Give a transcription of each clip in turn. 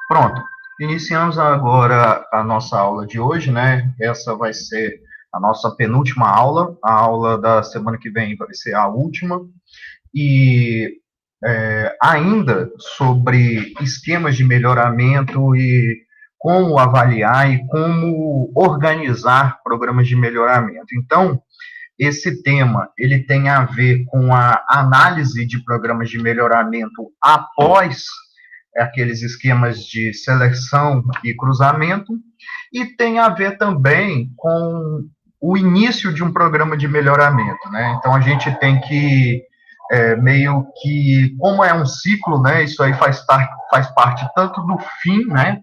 Pronto. Iniciamos agora a nossa aula de hoje, né? Essa vai ser a nossa penúltima aula. A aula da semana que vem vai ser a última. E ainda sobre esquemas de melhoramento e como avaliar e como organizar programas de melhoramento. Então, esse tema ele tem a ver com a análise de programas de melhoramento após aqueles esquemas de seleção e cruzamento, e tem a ver também com o início de um programa de melhoramento, né? Então a gente tem que meio que, como é um ciclo, né? Isso aí faz parte tanto do fim, né?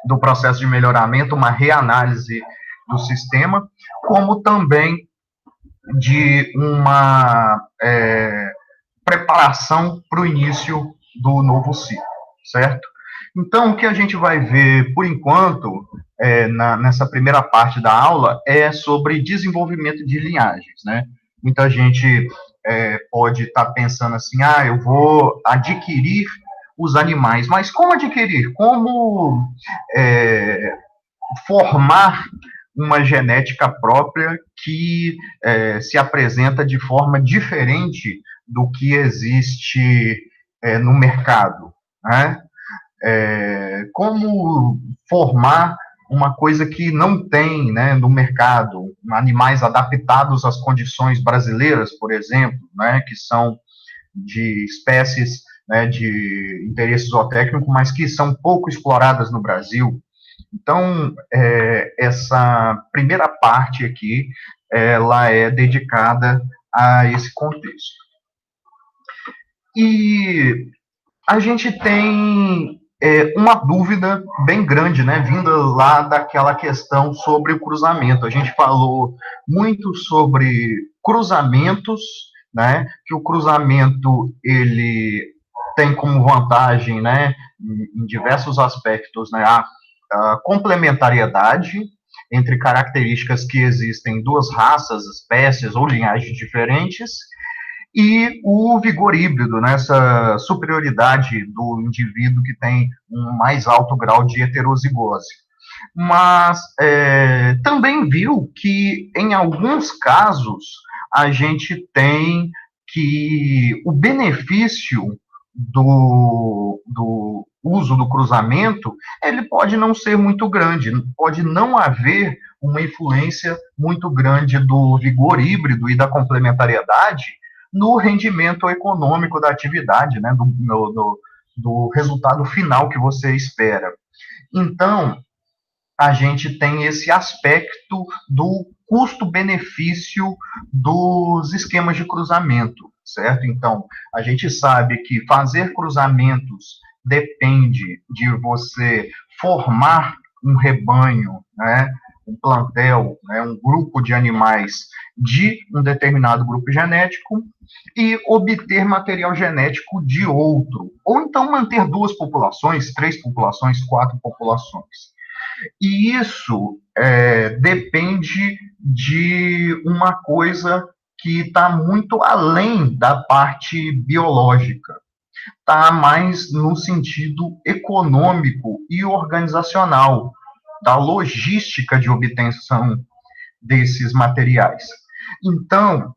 Do processo de melhoramento, uma reanálise do sistema, como também de uma preparação para o início do novo ciclo, certo? Então, o que a gente vai ver, por enquanto, nessa primeira parte da aula, é sobre desenvolvimento de linhagens, né? Muita gente pode estar pensando assim, eu vou adquirir os animais, mas como adquirir? Como formar uma genética própria que se apresenta de forma diferente do que existe no mercado, né? Como formar uma coisa que não tem, né, no mercado, animais adaptados às condições brasileiras, por exemplo, né, que são de espécies, né, de interesse zootécnico, mas que são pouco exploradas no Brasil. Então, essa primeira parte aqui, ela é dedicada a esse contexto. E a gente tem uma dúvida bem grande, né, vinda lá daquela questão sobre o cruzamento. A gente falou muito sobre cruzamentos, né, que o cruzamento ele tem como vantagem, né, em diversos aspectos, né, a complementariedade entre características que existem em duas raças, espécies ou linhagens diferentes, e o vigor híbrido, né, essa superioridade do indivíduo que tem um mais alto grau de heterozigose. Mas também viu que, em alguns casos, a gente tem que o benefício do uso do cruzamento, ele pode não ser muito grande, pode não haver uma influência muito grande do vigor híbrido e da complementariedade no rendimento econômico da atividade, né, do resultado final que você espera. Então, a gente tem esse aspecto do custo-benefício dos esquemas de cruzamento, certo? Então, a gente sabe que fazer cruzamentos depende de você formar um rebanho, né, um plantel, né, um grupo de animais de um determinado grupo genético e obter material genético de outro, ou então manter duas populações, três populações, quatro populações. E isso depende de uma coisa que está muito além da parte biológica, está mais no sentido econômico e organizacional, da logística de obtenção desses materiais. Então,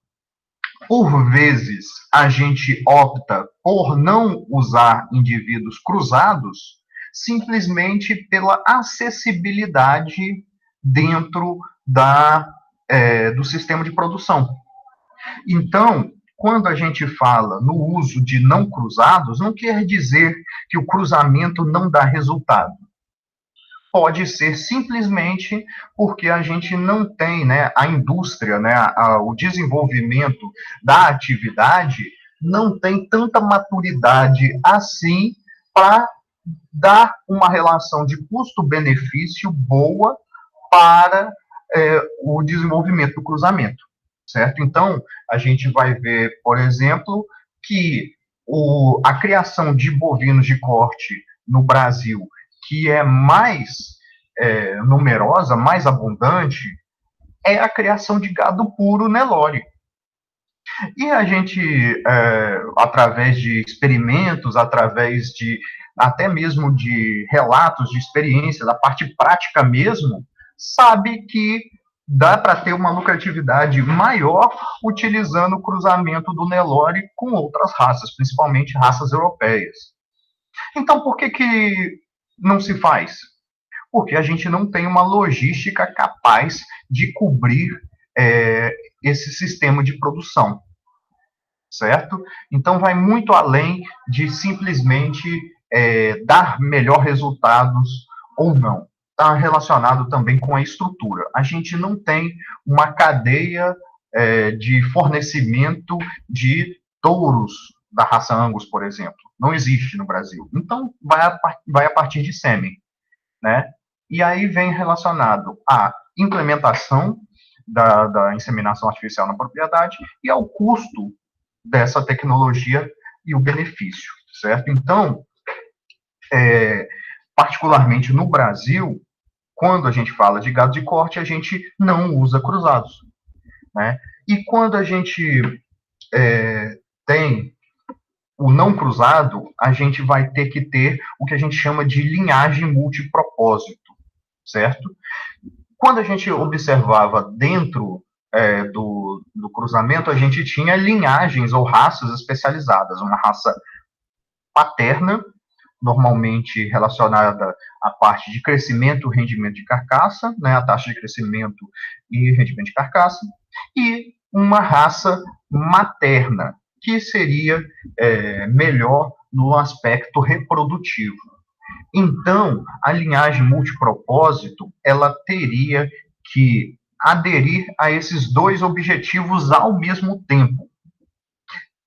por vezes, a gente opta por não usar indivíduos cruzados simplesmente pela acessibilidade dentro do sistema de produção. Então, quando a gente fala no uso de não cruzados, não quer dizer que o cruzamento não dá resultado. Pode ser simplesmente porque a gente não tem, né, a indústria, né, o desenvolvimento da atividade não tem tanta maturidade assim para dar uma relação de custo-benefício boa para o desenvolvimento do cruzamento, certo? Então, a gente vai ver, por exemplo, que a criação de bovinos de corte no Brasil, que é mais numerosa, mais abundante, é a criação de gado puro Nelore. E a gente, através de experimentos, através de até mesmo de relatos de experiência, da parte prática mesmo, sabe que dá para ter uma lucratividade maior utilizando o cruzamento do Nelore com outras raças, principalmente raças europeias. Então, por que, que não se faz? Porque a gente não tem uma logística capaz de cobrir esse sistema de produção, certo? Então, vai muito além de simplesmente dar melhor resultados ou não. Está relacionado também com a estrutura. A gente não tem uma cadeia de fornecimento de touros da raça Angus, por exemplo. Não existe no Brasil. Então, vai a partir de sêmen, né? E aí vem relacionado à implementação da inseminação artificial na propriedade e ao custo dessa tecnologia e o benefício, certo? Então, particularmente no Brasil, quando a gente fala de gado de corte, a gente não usa cruzados, né? E quando a gente tem o não cruzado, a gente vai ter que ter o que a gente chama de linhagem multipropósito, certo? Quando a gente observava dentro do cruzamento, a gente tinha linhagens ou raças especializadas, uma raça paterna, normalmente relacionada à parte de crescimento e rendimento de carcaça, né, a taxa de crescimento e rendimento de carcaça, e uma raça materna, que seria melhor no aspecto reprodutivo. Então, a linhagem multipropósito, ela teria que aderir a esses dois objetivos ao mesmo tempo.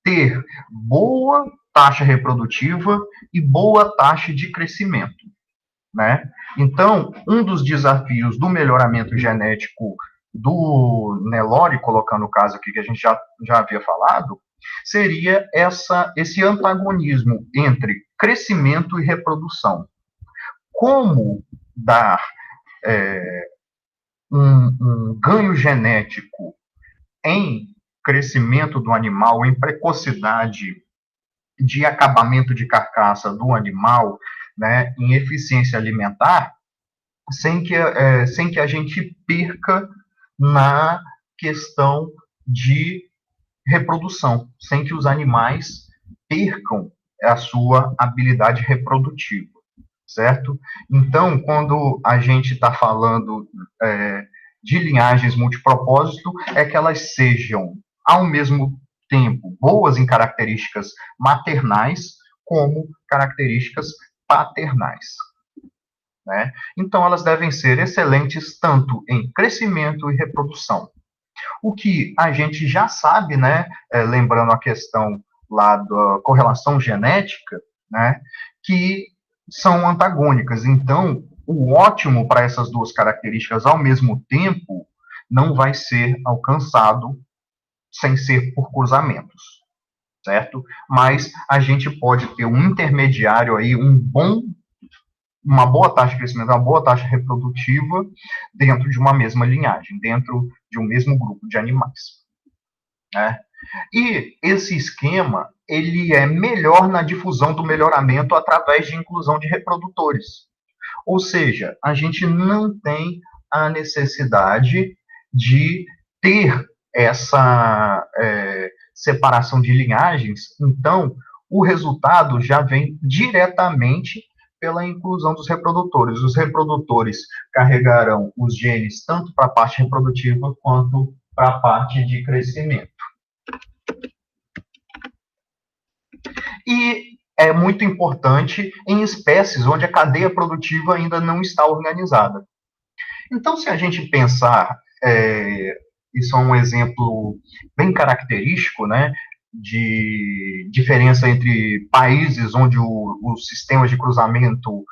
Ter boa taxa reprodutiva e boa taxa de crescimento, né? Então, um dos desafios do melhoramento genético do Nelore, colocando o caso aqui que a gente já havia falado, seria esse antagonismo entre crescimento e reprodução. Como dar um ganho genético em crescimento do animal, em precocidade de acabamento de carcaça do animal, né, em eficiência alimentar, sem que a gente perca na questão de reprodução, sem que os animais percam a sua habilidade reprodutiva, certo? Então, quando a gente está falando de linhagens multipropósito, é que elas sejam, ao mesmo tempo, boas em características maternais, como características paternais, né? Então, elas devem ser excelentes tanto em crescimento e reprodução. O que a gente já sabe, né, lembrando a questão lá da correlação genética, né, que são antagônicas. Então, o ótimo para essas duas características ao mesmo tempo não vai ser alcançado sem ser por cruzamentos, certo? Mas a gente pode ter um intermediário aí, uma boa taxa de crescimento, uma boa taxa reprodutiva dentro de uma mesma linhagem, dentro de um mesmo grupo de animais, né? E esse esquema, ele é melhor na difusão do melhoramento através de inclusão de reprodutores. Ou seja, a gente não tem a necessidade de ter essa separação de linhagens, então o resultado já vem diretamente pela inclusão dos reprodutores. Os reprodutores carregarão os genes tanto para a parte reprodutiva quanto para a parte de crescimento. E é muito importante em espécies onde a cadeia produtiva ainda não está organizada. Então, se a gente pensar, isso é um exemplo bem característico, né, de diferença entre países onde os sistemas de cruzamento,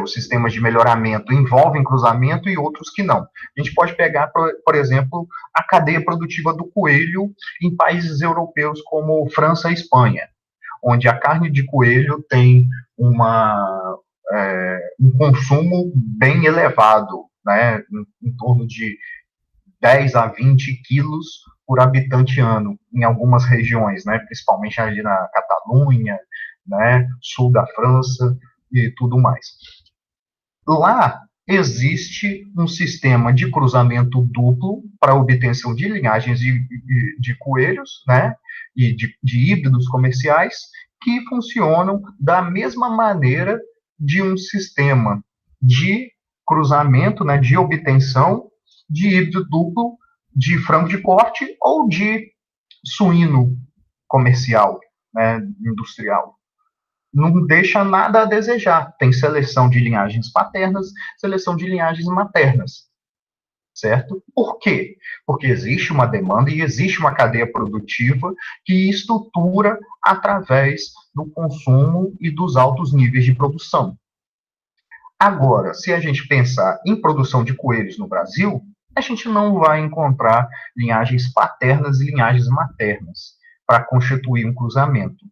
os sistemas de melhoramento envolvem cruzamento e outros que não. A gente pode pegar, por exemplo, a cadeia produtiva do coelho em países europeus como França e Espanha, onde a carne de coelho tem um consumo bem elevado, né, em torno de 10 a 20 quilos por habitante ano, em algumas regiões, né, principalmente ali na Catalunha, né, sul da França, e tudo mais. Lá existe um sistema de cruzamento duplo para obtenção de linhagens de coelhos, né, e de híbridos comerciais, que funcionam da mesma maneira de um sistema de cruzamento, né, de obtenção de híbrido duplo de frango de corte ou de suíno comercial, né, industrial. Não deixa nada a desejar. Tem seleção de linhagens paternas, seleção de linhagens maternas, certo? Por quê? Porque existe uma demanda e existe uma cadeia produtiva que estrutura através do consumo e dos altos níveis de produção. Agora, se a gente pensar em produção de coelhos no Brasil, a gente não vai encontrar linhagens paternas e linhagens maternas para constituir um cruzamento,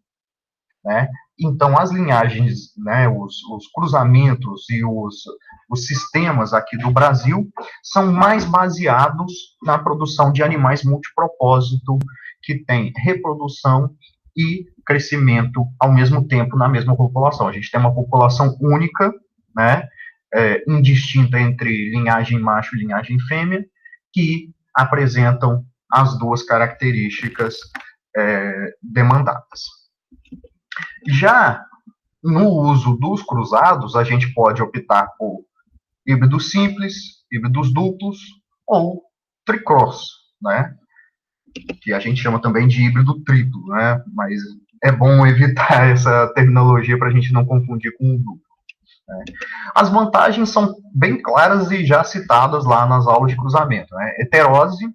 né? Então, as linhagens, né, os cruzamentos e os sistemas aqui do Brasil são mais baseados na produção de animais multipropósito, que tem reprodução e crescimento ao mesmo tempo na mesma população. A gente tem uma população única, né, indistinta entre linhagem macho e linhagem fêmea, que apresentam as duas características demandadas. Já no uso dos cruzados, a gente pode optar por híbridos simples, híbridos duplos ou tricross, né? Que a gente chama também de híbrido triplo, né? Mas é bom evitar essa terminologia para a gente não confundir com o duplo. Né? As vantagens são bem claras e já citadas lá nas aulas de cruzamento, né? Heterose,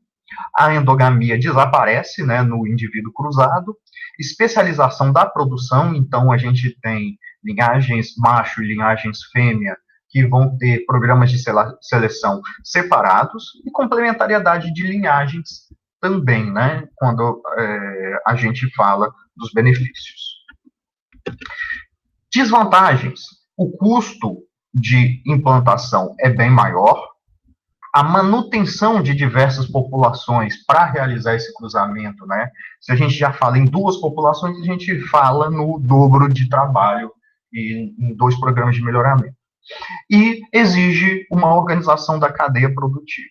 a endogamia desaparece, né, no indivíduo cruzado, especialização da produção, então a gente tem linhagens macho e linhagens fêmea que vão ter programas de seleção separados e complementariedade de linhagens também, né, quando a gente fala dos benefícios. Desvantagens: o custo de implantação é bem maior, a manutenção de diversas populações para realizar esse cruzamento, né? Se a gente já fala em duas populações, a gente fala no dobro de trabalho e em 2 programas de melhoramento. E exige uma organização da cadeia produtiva.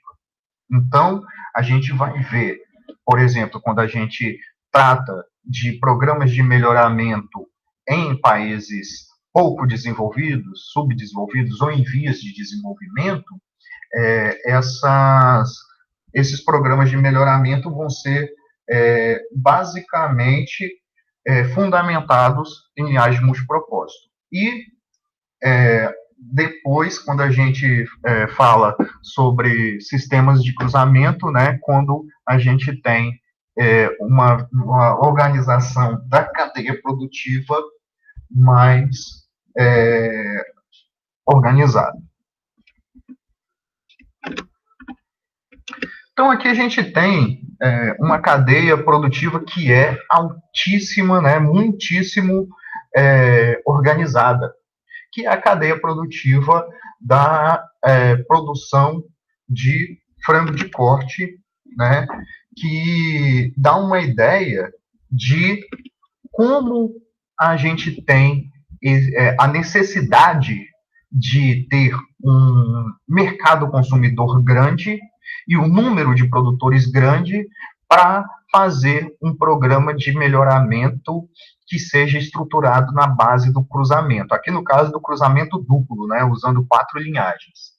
Então, a gente vai ver, por exemplo, quando a gente trata de programas de melhoramento em países pouco desenvolvidos, subdesenvolvidos ou em vias de desenvolvimento, esses programas de melhoramento vão ser basicamente fundamentados em linhagem multipropósito. E depois, quando a gente fala sobre sistemas de cruzamento, né, quando a gente tem uma organização da cadeia produtiva mais organizada. Então, aqui a gente tem uma cadeia produtiva que é altíssima, né, muitíssimo organizada, que é a cadeia produtiva da produção de frango de corte, né, que dá uma ideia de como a gente tem a necessidade de ter um mercado consumidor grande e um número de produtores grande para fazer um programa de melhoramento que seja estruturado na base do cruzamento. Aqui no caso do cruzamento duplo, né, usando 4 linhagens.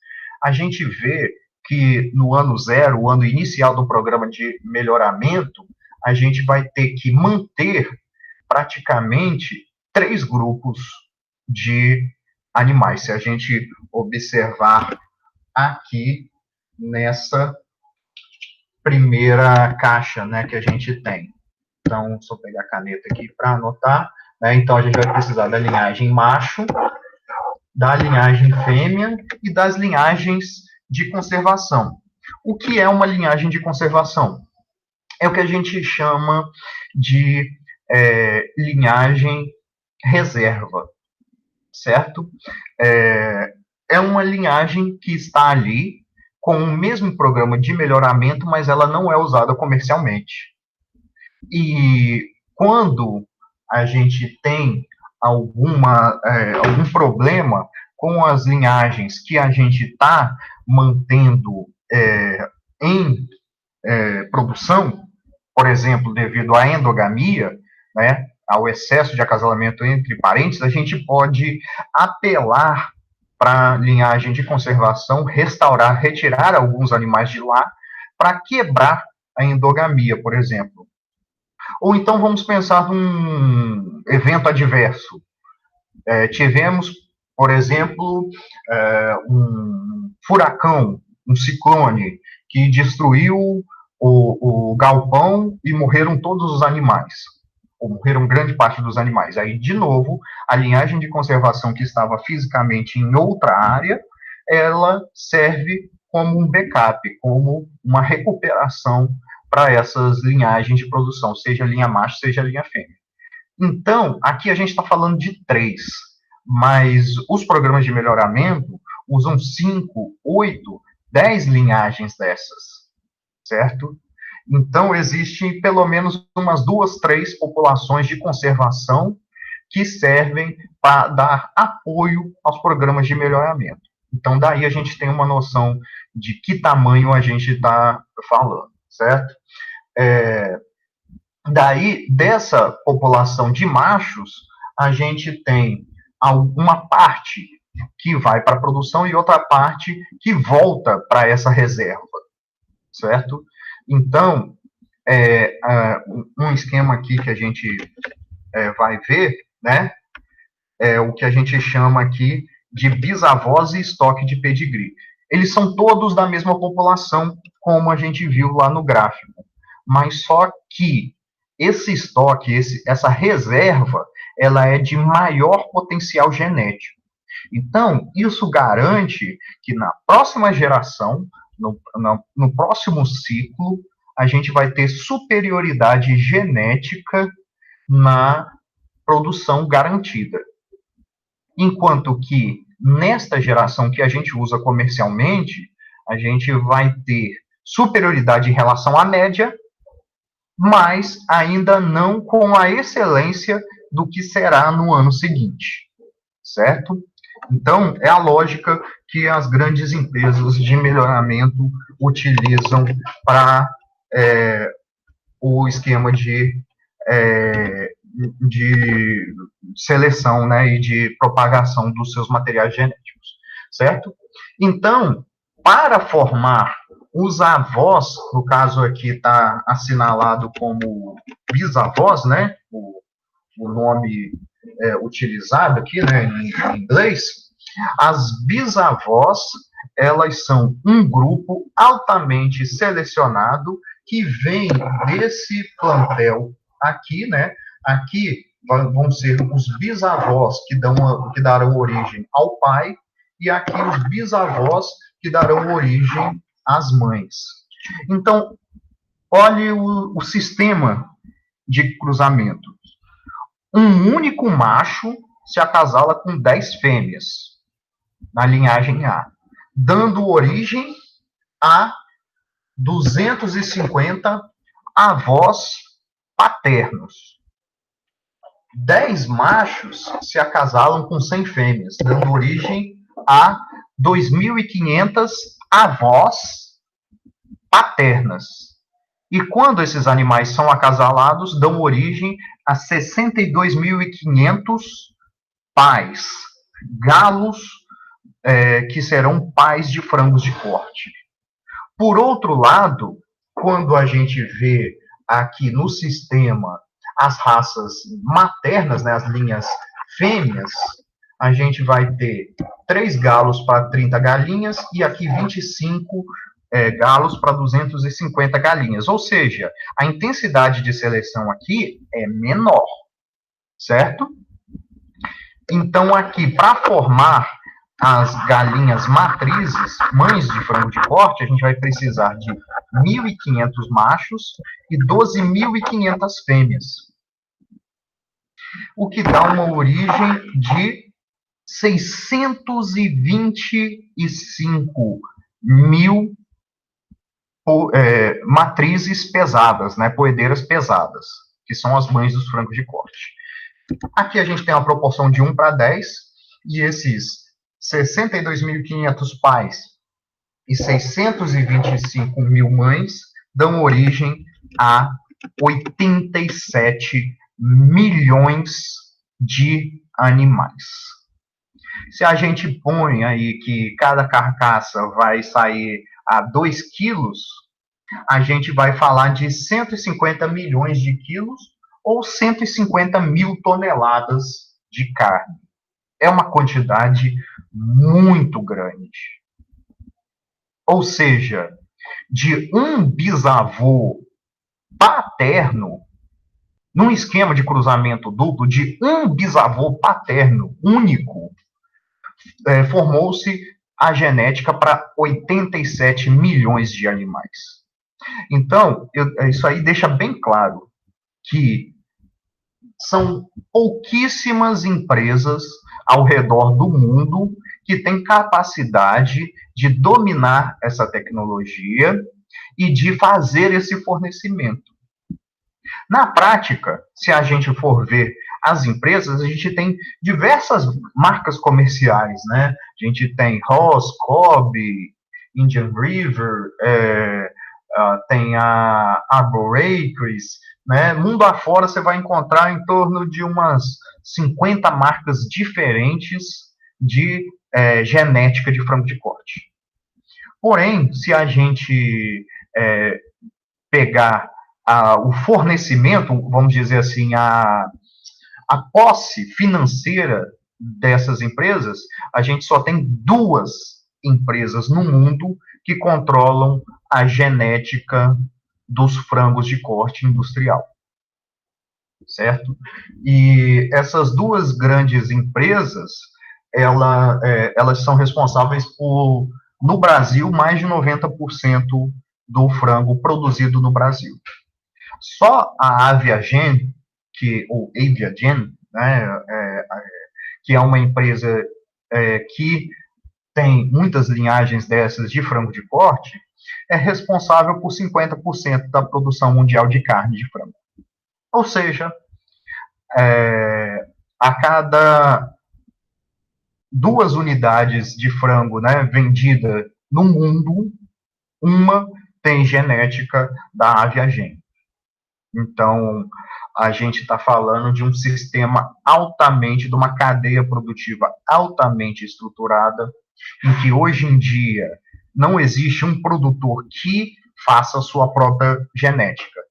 A gente vê que no ano 0, o ano inicial do programa de melhoramento, a gente vai ter que manter praticamente 3 grupos de animais. Se a gente observar aqui nessa primeira caixa, né, que a gente tem. Então, só pegar a caneta aqui para anotar. Né? Então, a gente vai precisar da linhagem macho, da linhagem fêmea e das linhagens de conservação. O que é uma linhagem de conservação? É o que a gente chama de linhagem reserva, certo? É uma linhagem que está ali com o mesmo programa de melhoramento, mas ela não é usada comercialmente. E quando a gente tem algum problema com as linhagens que a gente está mantendo em produção, por exemplo, devido à endogamia, né, ao excesso de acasalamento entre parentes, a gente pode apelar para a linhagem de conservação, restaurar, retirar alguns animais de lá, para quebrar a endogamia, por exemplo. Ou então vamos pensar num evento adverso. Tivemos, por exemplo, um furacão, um ciclone, que destruiu o galpão e morreram todos os animais, ou morreram grande parte dos animais. Aí, de novo, a linhagem de conservação que estava fisicamente em outra área, ela serve como um backup, como uma recuperação para essas linhagens de produção, seja linha macho, seja linha fêmea. Então, aqui a gente está falando de 3, mas os programas de melhoramento usam 5, 8, 10 linhagens dessas, certo? Então, existem pelo menos umas 2, 3 populações de conservação que servem para dar apoio aos programas de melhoramento. Então, daí a gente tem uma noção de que tamanho a gente está falando, certo? Daí, dessa população de machos, a gente tem uma parte que vai para a produção e outra parte que volta para essa reserva, certo? Então, um esquema aqui que a gente vai ver, né, é o que a gente chama aqui de bisavós e estoque de pedigree. Eles são todos da mesma população, como a gente viu lá no gráfico, mas só que esse estoque, essa reserva, ela é de maior potencial genético. Então, isso garante que na próxima geração, no próximo ciclo, a gente vai ter superioridade genética na produção garantida. Enquanto que, nesta geração que a gente usa comercialmente, a gente vai ter superioridade em relação à média, mas ainda não com a excelência do que será no ano seguinte, certo? Então, é a lógica que as grandes empresas de melhoramento utilizam para o esquema de seleção, né, e de propagação dos seus materiais genéticos, certo? Então, para formar os avós, no caso aqui está assinalado como bisavós, né, o nome utilizado aqui, né, em inglês, as bisavós, elas são um grupo altamente selecionado que vem desse plantel aqui, né, aqui vão ser os bisavós que darão origem ao pai, e aqui os bisavós que darão origem às mães. Então, olhe o sistema de cruzamento. Um único macho se acasala com 10 fêmeas na linhagem A, dando origem a 250 avós paternos. 10 machos se acasalam com 100 fêmeas, dando origem a 2.500 avós paternas. E quando esses animais são acasalados, dão origem a 62.500 pais, galos, que serão pais de frangos de corte. Por outro lado, quando a gente vê aqui no sistema as raças maternas, né, as linhas fêmeas, a gente vai ter 3 galos para 30 galinhas e aqui 25 galos para 250 galinhas. Ou seja, a intensidade de seleção aqui é menor, certo? Então, aqui, para formar as galinhas matrizes, mães de frango de corte, a gente vai precisar de 1.500 machos e 12.500 fêmeas. O que dá uma origem de 625 mil matrizes pesadas, né, poedeiras pesadas, que são as mães dos frangos de corte. Aqui a gente tem uma proporção de 1 para 10, e esses 62.500 pais e 625 mil mães dão origem a 87 milhões de animais. Se a gente põe aí que cada carcaça vai sair a 2 quilos, a gente vai falar de 150 milhões de quilos ou 150 mil toneladas de carne. É uma quantidade muito grande. Ou seja, de um bisavô paterno, num esquema de cruzamento duplo, de um bisavô paterno único, formou-se a genética para 87 milhões de animais. Então, isso aí deixa bem claro que são pouquíssimas empresas ao redor do mundo que têm capacidade de dominar essa tecnologia e de fazer esse fornecimento. Na prática, se a gente for ver as empresas, a gente tem diversas marcas comerciais, né? A gente tem Ross, Cobb, Indian River, tem a Arboracres, né? Mundo afora você vai encontrar em torno de umas 50 marcas diferentes de genética de frango de corte. Porém, se a gente pegar o fornecimento, vamos dizer assim, a posse financeira dessas empresas, a gente só tem 2 empresas no mundo que controlam a genética dos frangos de corte industrial, certo? E essas 2 grandes empresas, elas são responsáveis por, no Brasil, mais de 90% do frango produzido no Brasil. Só a Aviagen, ou Aviagen, né, que é uma empresa que tem muitas linhagens dessas de frango de corte, é responsável por 50% da produção mundial de carne de frango. Ou seja, a cada 2 unidades de frango, né, vendida no mundo, uma tem genética da Aviagen. Então, a gente está falando de um sistema altamente, de uma cadeia produtiva altamente estruturada, em que hoje em dia não existe um produtor que faça a sua própria genética.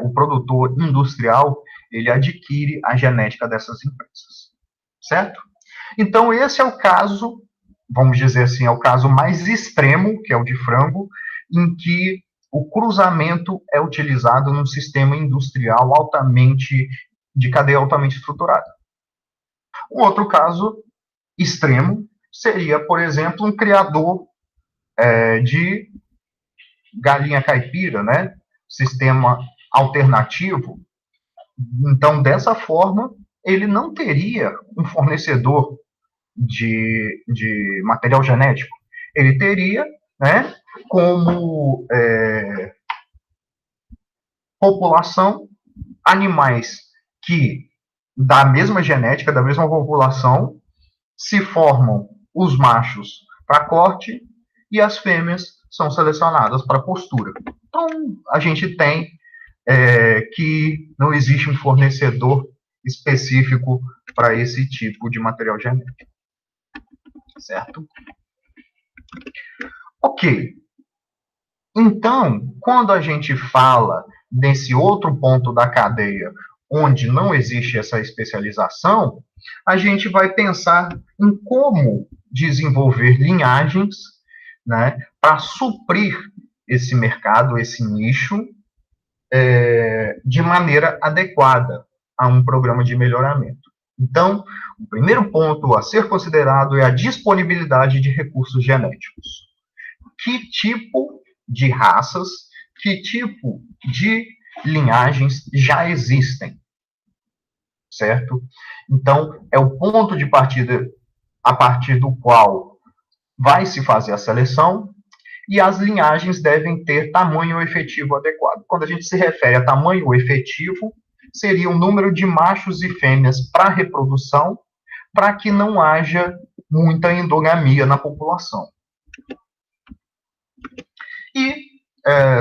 O produtor industrial, ele adquire a genética dessas empresas, certo? Então, esse é o caso, vamos dizer assim, é o caso mais extremo, que é o de frango, em que o cruzamento é utilizado num sistema industrial de cadeia altamente estruturada. Um outro caso extremo seria, por exemplo, um criador de galinha caipira, né? Sistema alternativo. Então, dessa forma, ele não teria um fornecedor de material genético. Ele teria, né, como população, animais que, da mesma genética, da mesma população, se formam os machos para corte e as fêmeas são selecionadas para postura. Então, a gente tem que não existe um fornecedor específico para esse tipo de material genético. Certo? Ok. Então, quando a gente fala nesse outro ponto da cadeia, onde não existe essa especialização, a gente vai pensar em como desenvolver linhagens, né, para suprir esse mercado, esse nicho, de maneira adequada a um programa de melhoramento. Então, o primeiro ponto a ser considerado é a disponibilidade de recursos genéticos. Que tipo de raças, que tipo de linhagens já existem, certo? Então, é o ponto de partida a partir do qual vai se fazer a seleção, e as linhagens devem ter tamanho efetivo adequado. Quando a gente se refere a tamanho efetivo, seria o número de machos e fêmeas para reprodução, para que não haja muita endogamia na população. E,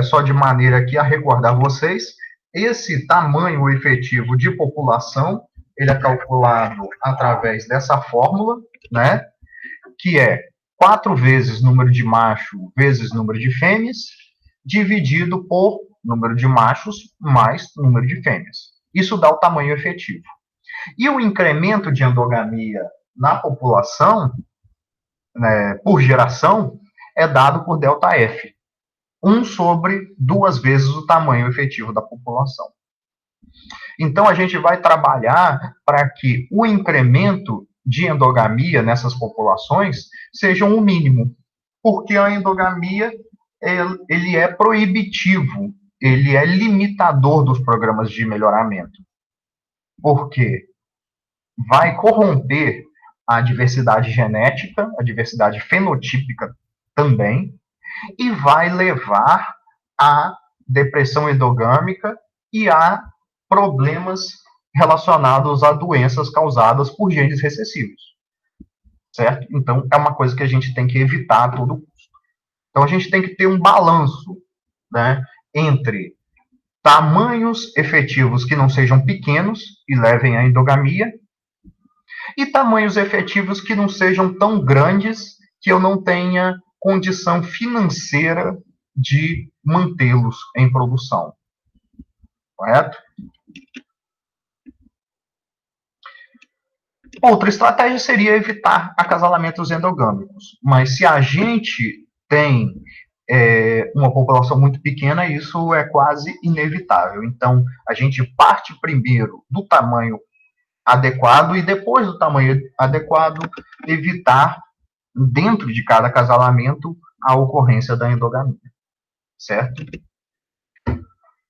só de maneira aqui a recordar vocês, esse tamanho efetivo de população, ele é calculado através dessa fórmula, né, que é 4 vezes número de macho vezes número de fêmeas, dividido por número de machos mais número de fêmeas. Isso dá o tamanho efetivo. E o incremento de endogamia na população, né, por geração, é dado por ΔF. 1 sobre 2 vezes o tamanho efetivo da população. Então, a gente vai trabalhar para que o incremento de endogamia nessas populações seja o mínimo, porque a endogamia ele é proibitivo, ele é limitador dos programas de melhoramento, porque vai corromper a diversidade genética, a diversidade fenotípica também, e vai levar à depressão endogâmica e a problemas relacionados a doenças causadas por genes recessivos, certo? Então, é uma coisa que a gente tem que evitar a todo custo. Então, a gente tem que ter um balanço, né, entre tamanhos efetivos que não sejam pequenos e levem à endogamia, e tamanhos efetivos que não sejam tão grandes que eu não tenha condição financeira de mantê-los em produção. Correto? Outra estratégia seria evitar acasalamentos endogâmicos. Mas se a gente tem uma população muito pequena, isso é quase inevitável. Então, a gente parte primeiro do tamanho adequado e depois do tamanho adequado, evitar, dentro de cada acasalamento, a ocorrência da endogamia. Certo?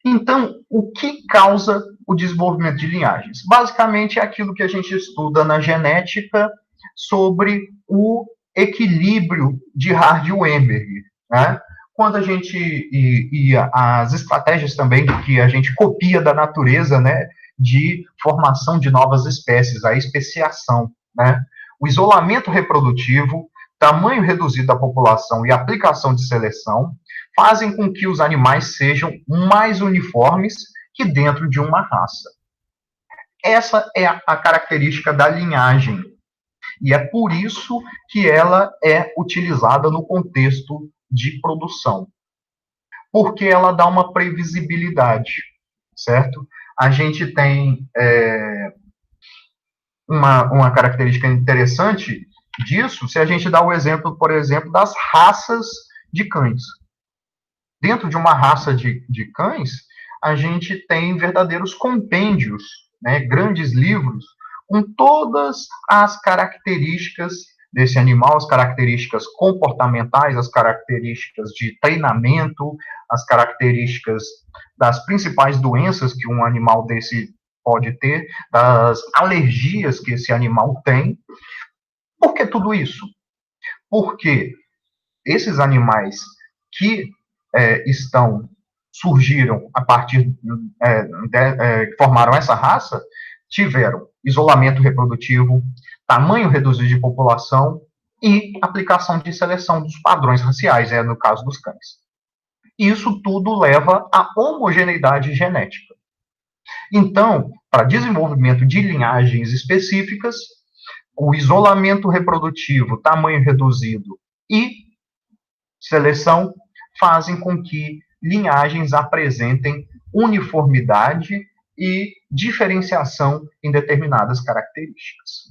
Então, o que causa o desenvolvimento de linhagens? Basicamente, é aquilo que a gente estuda na genética sobre o equilíbrio de Hardy-Weinberg, né? Quando a gente, e as estratégias também que a gente copia da natureza, né, de formação de novas espécies, a especiação, né? O isolamento reprodutivo, tamanho reduzido da população e aplicação de seleção fazem com que os animais sejam mais uniformes que dentro de uma raça. Essa é a característica da linhagem. E é por isso que ela é utilizada no contexto de produção. Porque ela dá uma previsibilidade, certo? A gente tem uma característica interessante disso, se a gente dá o exemplo, por exemplo, das raças de cães. Dentro de uma raça de cães, a gente tem verdadeiros compêndios, né, grandes livros, com todas as características desse animal, as características comportamentais, as características de treinamento, as características das principais doenças que um animal desse pode ter, das alergias que esse animal tem. Por que tudo isso? Porque esses animais que surgiram a partir, formaram essa raça, tiveram isolamento reprodutivo, tamanho reduzido de população e aplicação de seleção dos padrões raciais, no caso dos cães. Isso tudo leva à homogeneidade genética. Então, para desenvolvimento de linhagens específicas, o isolamento reprodutivo, tamanho reduzido e seleção fazem com que linhagens apresentem uniformidade e diferenciação em determinadas características.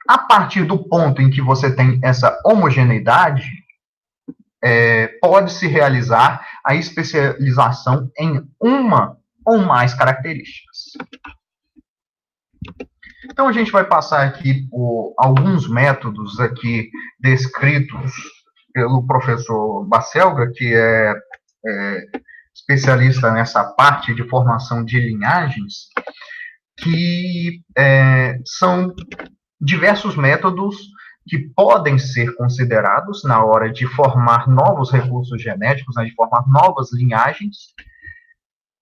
A partir do ponto em que você tem essa homogeneidade, pode-se realizar a especialização em uma ou mais características. Então, a gente vai passar aqui por alguns métodos aqui descritos pelo professor Baselga, que é especialista nessa parte de formação de linhagens, que são diversos métodos que podem ser considerados na hora de formar novos recursos genéticos, né, de formar novas linhagens,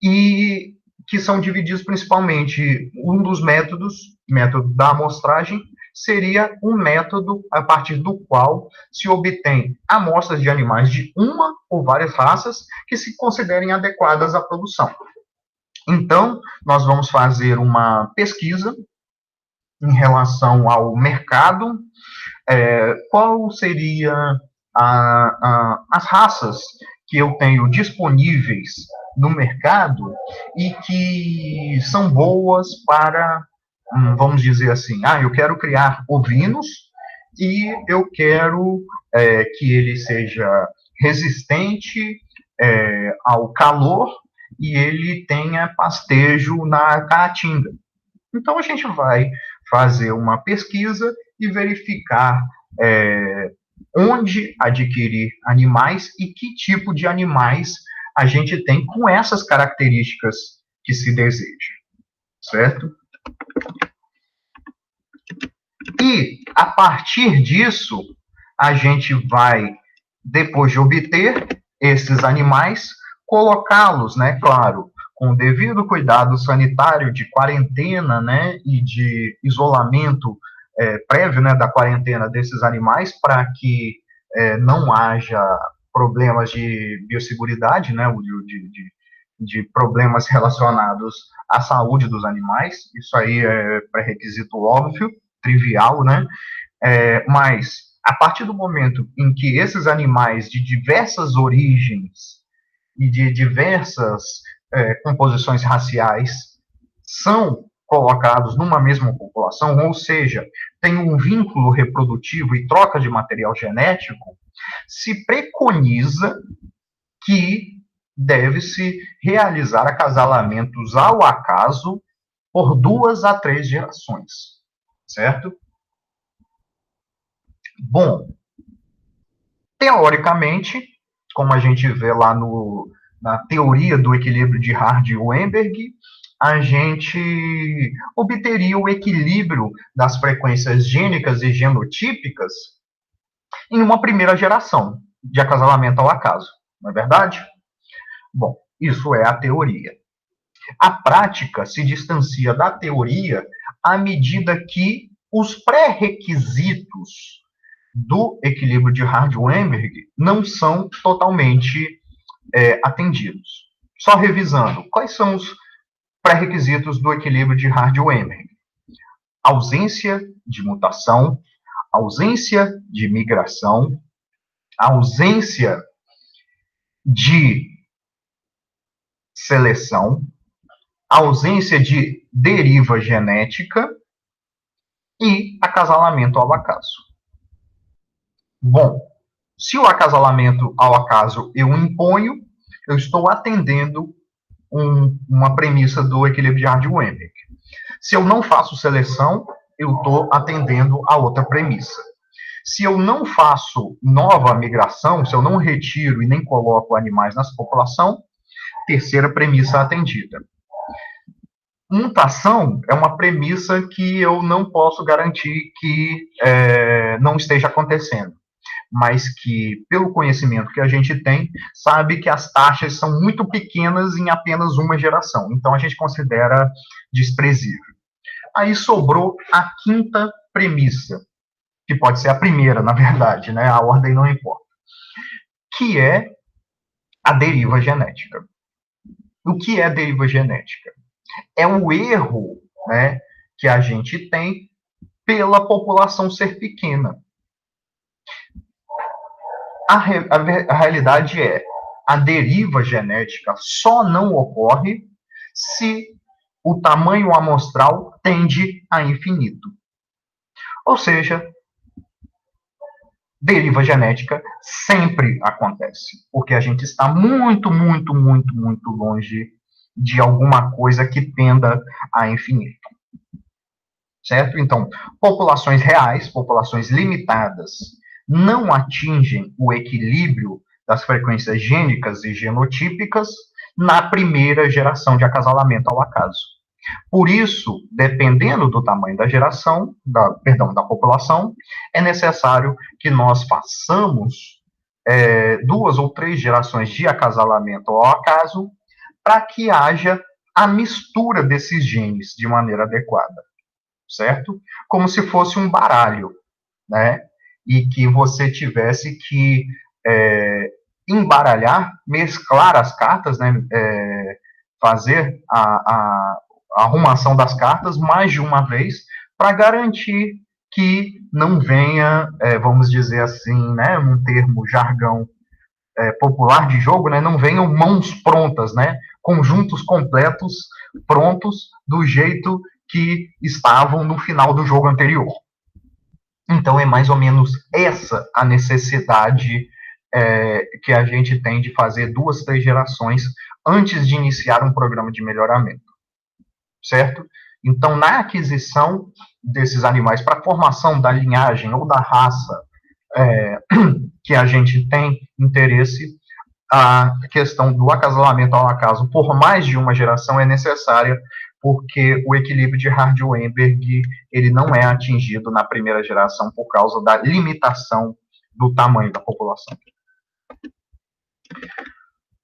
e que são divididos principalmente, um dos método da amostragem, seria um método a partir do qual se obtém amostras de animais de uma ou várias raças que se considerem adequadas à produção. Então, nós vamos fazer uma pesquisa em relação ao mercado, qual seria as raças que eu tenho disponíveis no mercado e que são boas para, vamos dizer assim, eu quero criar ovinos e eu quero que ele seja resistente ao calor e ele tenha pastejo na caatinga. Então, a gente vai fazer uma pesquisa e verificar onde adquirir animais e que tipo de animais a gente tem com essas características que se deseja, certo? E, a partir disso, a gente vai, depois de obter esses animais, colocá-los, né, claro, com o devido cuidado sanitário de quarentena, né, e de isolamento prévio, né, da quarentena desses animais, para que não haja problemas de biosseguridade, né, de problemas relacionados à saúde dos animais. Isso aí é pré-requisito óbvio, trivial, né, mas a partir do momento em que esses animais de diversas origens e de diversas composições raciais são colocados numa mesma população, ou seja, tem um vínculo reprodutivo e troca de material genético, se preconiza que deve-se realizar acasalamentos ao acaso por 2 a 3 gerações, certo? Bom, teoricamente, como a gente vê lá na teoria do equilíbrio de Hardy-Weinberg, a gente obteria o equilíbrio das frequências gênicas e genotípicas em uma primeira geração de acasalamento ao acaso, não é verdade? Bom, isso é a teoria. A prática se distancia da teoria à medida que os pré-requisitos do equilíbrio de Hardy-Weinberg não são totalmente atendidos. Só revisando, quais são os pré-requisitos do equilíbrio de Hardy-Weinberg? Ausência de mutação, ausência de migração, ausência de seleção, ausência de deriva genética e acasalamento ao acaso. Bom, se o acasalamento ao acaso eu imponho, eu estou atendendo uma premissa do equilíbrio de Hardy-Weinberg. Se eu não faço seleção, eu estou atendendo a outra premissa. Se eu não faço nova migração, se eu não retiro e nem coloco animais nessa população, terceira premissa atendida. Mutação é uma premissa que eu não posso garantir que não esteja acontecendo, mas que, pelo conhecimento que a gente tem, sabe que as taxas são muito pequenas em apenas uma geração. Então, a gente considera desprezível. Aí sobrou a quinta premissa, que pode ser a primeira, na verdade, né? A ordem não importa, que é a deriva genética. O que é deriva genética? É um erro, né, que a gente tem pela população ser pequena. A realidade é, a deriva genética só não ocorre se o tamanho amostral tende a infinito. Ou seja, deriva genética sempre acontece, porque a gente está muito, muito, muito, muito longe de alguma coisa que tenda a infinito. Certo? Então, populações reais, populações limitadas, não atingem o equilíbrio das frequências gênicas e genotípicas na primeira geração de acasalamento ao acaso. Por isso, dependendo do tamanho da geração, da população, é necessário que nós façamos 2 ou 3 gerações de acasalamento ao acaso para que haja a mistura desses genes de maneira adequada, certo? Como se fosse um baralho, né? E que você tivesse que embaralhar, mesclar as cartas, né? Fazer a arrumação das cartas mais de uma vez para garantir que não venha, vamos dizer assim, né, num termo jargão popular de jogo, né, não venham mãos prontas, né, conjuntos completos prontos do jeito que estavam no final do jogo anterior. Então é mais ou menos essa a necessidade que a gente tem de fazer 2, 3 gerações antes de iniciar um programa de melhoramento, certo? Então, na aquisição desses animais para a formação da linhagem ou da raça que a gente tem interesse, a questão do acasalamento ao acaso por mais de uma geração é necessária, porque o equilíbrio de Hardy-Weinberg ele não é atingido na primeira geração por causa da limitação do tamanho da população.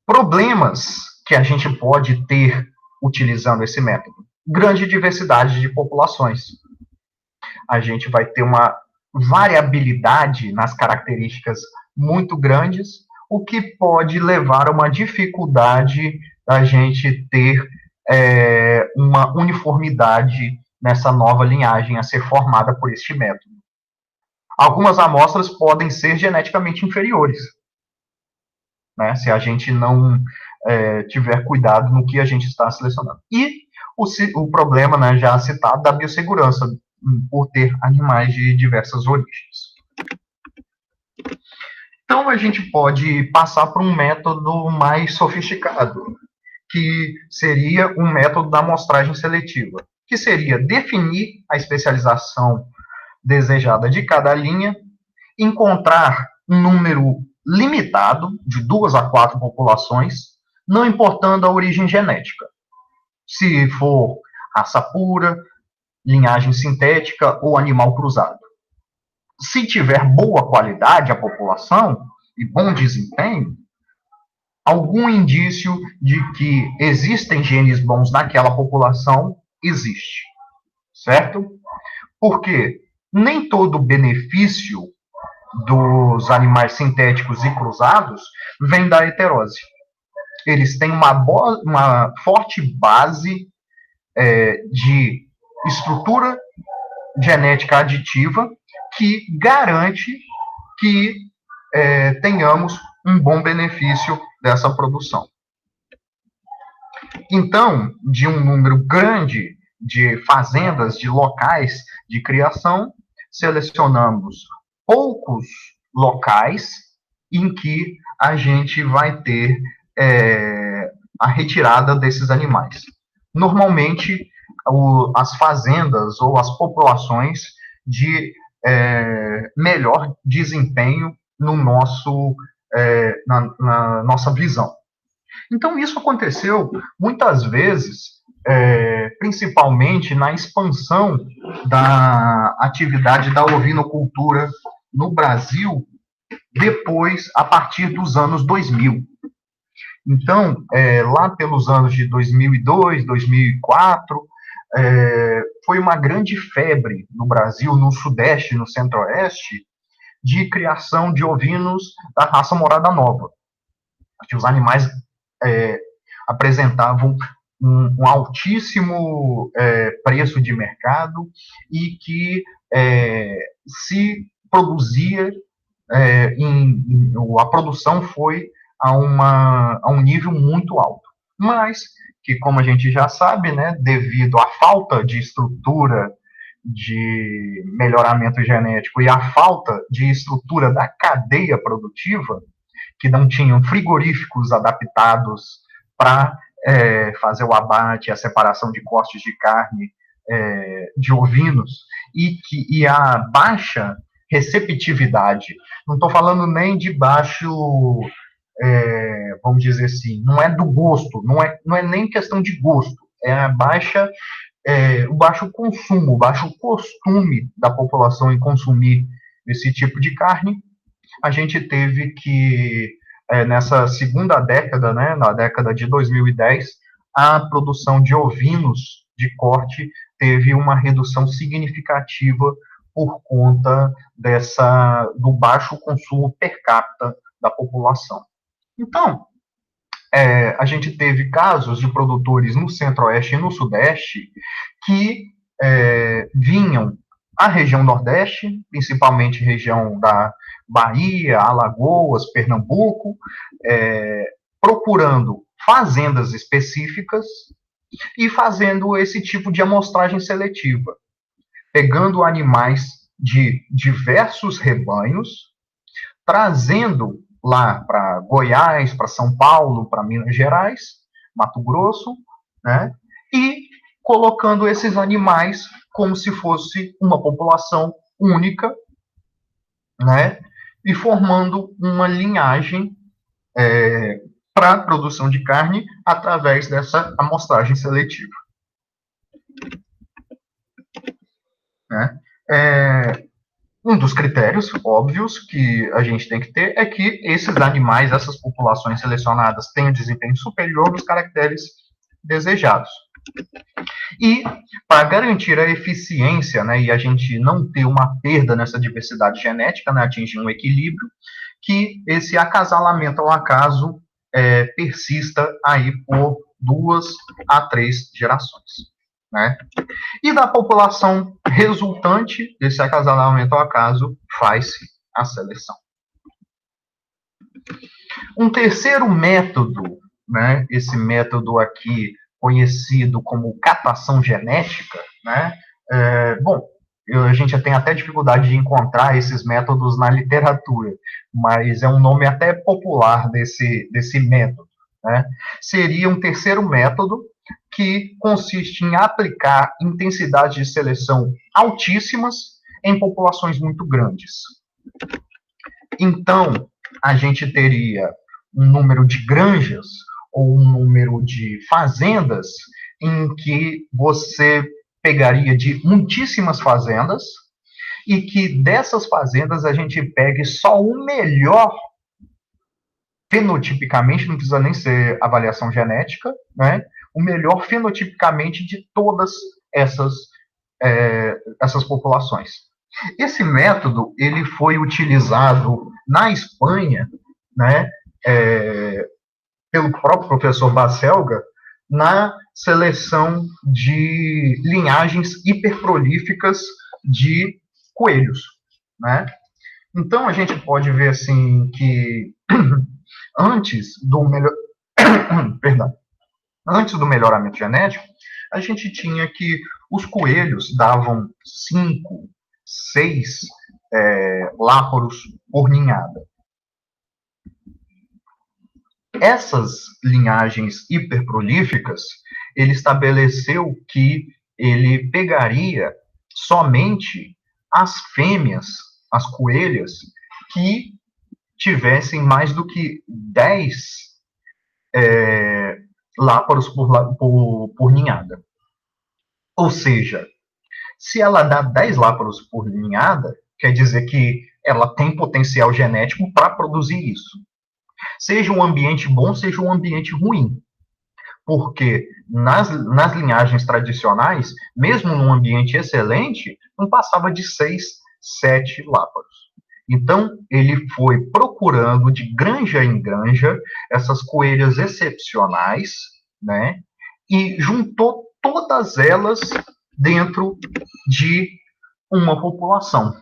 Problemas que a gente pode ter utilizando esse método. Grande diversidade de populações. A gente vai ter uma variabilidade nas características muito grandes, o que pode levar a uma dificuldade da gente ter uma uniformidade nessa nova linhagem a ser formada por este método. Algumas amostras podem ser geneticamente inferiores, né, se a gente não tiver cuidado no que a gente está selecionando. E o problema, né, já citado, da biossegurança, por ter animais de diversas origens. Então, a gente pode passar por um método mais sofisticado, que seria um método da amostragem seletiva, que seria definir a especialização desejada de cada linha, encontrar um número limitado, de 2 a 4 populações, não importando a origem genética. Se for raça pura, linhagem sintética ou animal cruzado. Se tiver boa qualidade a população e bom desempenho, algum indício de que existem genes bons naquela população existe, certo? Porque nem todo benefício dos animais sintéticos e cruzados vem da heterose. Eles têm uma forte base de estrutura genética aditiva que garante que tenhamos um bom benefício dessa produção. Então, de um número grande de fazendas, de locais de criação, selecionamos poucos locais em que a gente vai ter a retirada desses animais. Normalmente, as fazendas ou as populações de melhor desempenho no nosso, na nossa visão. Então, isso aconteceu muitas vezes, principalmente na expansão da atividade da ovinocultura no Brasil, a partir dos anos 2000. Então, lá pelos anos de 2002, 2004, foi uma grande febre no Brasil, no Sudeste, no Centro-Oeste, de criação de ovinos da raça Morada Nova. Que os animais apresentavam um altíssimo preço de mercado e que se produzia, a produção foi a um nível muito alto. Mas que, como a gente já sabe, né, devido à falta de estrutura de melhoramento genético e à falta de estrutura da cadeia produtiva, que não tinham frigoríficos adaptados para fazer o abate, a separação de cortes de carne de ovinos, e a baixa receptividade, não estou falando nem de baixo, vamos dizer assim, não é do gosto, não é nem questão de gosto, é a baixa, o baixo consumo, o baixo costume da população em consumir esse tipo de carne. A gente teve que nessa segunda década, né, na década de 2010, a produção de ovinos de corte teve uma redução significativa por conta do baixo consumo per capita da população. Então, a gente teve casos de produtores no centro-oeste e no sudeste que vinham à região nordeste, principalmente região da Bahia, Alagoas, Pernambuco, procurando fazendas específicas e fazendo esse tipo de amostragem seletiva, pegando animais de diversos rebanhos, trazendo lá para Goiás, para São Paulo, para Minas Gerais, Mato Grosso, né? E colocando esses animais como se fosse uma população única, né? E formando uma linhagem para a produção de carne através dessa amostragem seletiva. Né? Um dos critérios óbvios que a gente tem que ter é que esses animais, essas populações selecionadas, tenham desempenho superior dos caracteres desejados. E, para garantir a eficiência, né, e a gente não ter uma perda nessa diversidade genética, né, atingir um equilíbrio, que esse acasalamento ao acaso persista aí por 2 a 3 gerações. Né? E da população resultante desse acasalamento ao acaso, faz-se a seleção. Um terceiro método, né, esse método aqui conhecido como catação genética, né, bom, a gente tem até dificuldade de encontrar esses métodos na literatura, mas é um nome até popular desse método. Né? Seria um terceiro método que consiste em aplicar intensidades de seleção altíssimas em populações muito grandes. Então, a gente teria um número de granjas ou um número de fazendas em que você pegaria de muitíssimas fazendas e que dessas fazendas a gente pegue só o melhor fenotipicamente, não precisa nem ser avaliação genética, né? O melhor fenotipicamente de todas essas populações. Esse método ele foi utilizado na Espanha, né, pelo próprio professor Baselga, na seleção de linhagens hiperprolíficas de coelhos, né? Então a gente pode ver assim que antes do melhoramento genético, a gente tinha que os coelhos davam 5, 6 láporos por ninhada. Essas linhagens hiperprolíficas, ele estabeleceu que ele pegaria somente as fêmeas, as coelhas, que tivessem mais do que 10 láparos por ninhada. Ou seja, se ela dá 10 láparos por ninhada, quer dizer que ela tem potencial genético para produzir isso. Seja um ambiente bom, seja um ambiente ruim. Porque nas linhagens tradicionais, mesmo num ambiente excelente, não passava de 6, 7 láparos. Então, ele foi procurando de granja em granja essas coelhas excepcionais, né? E juntou todas elas dentro de uma população.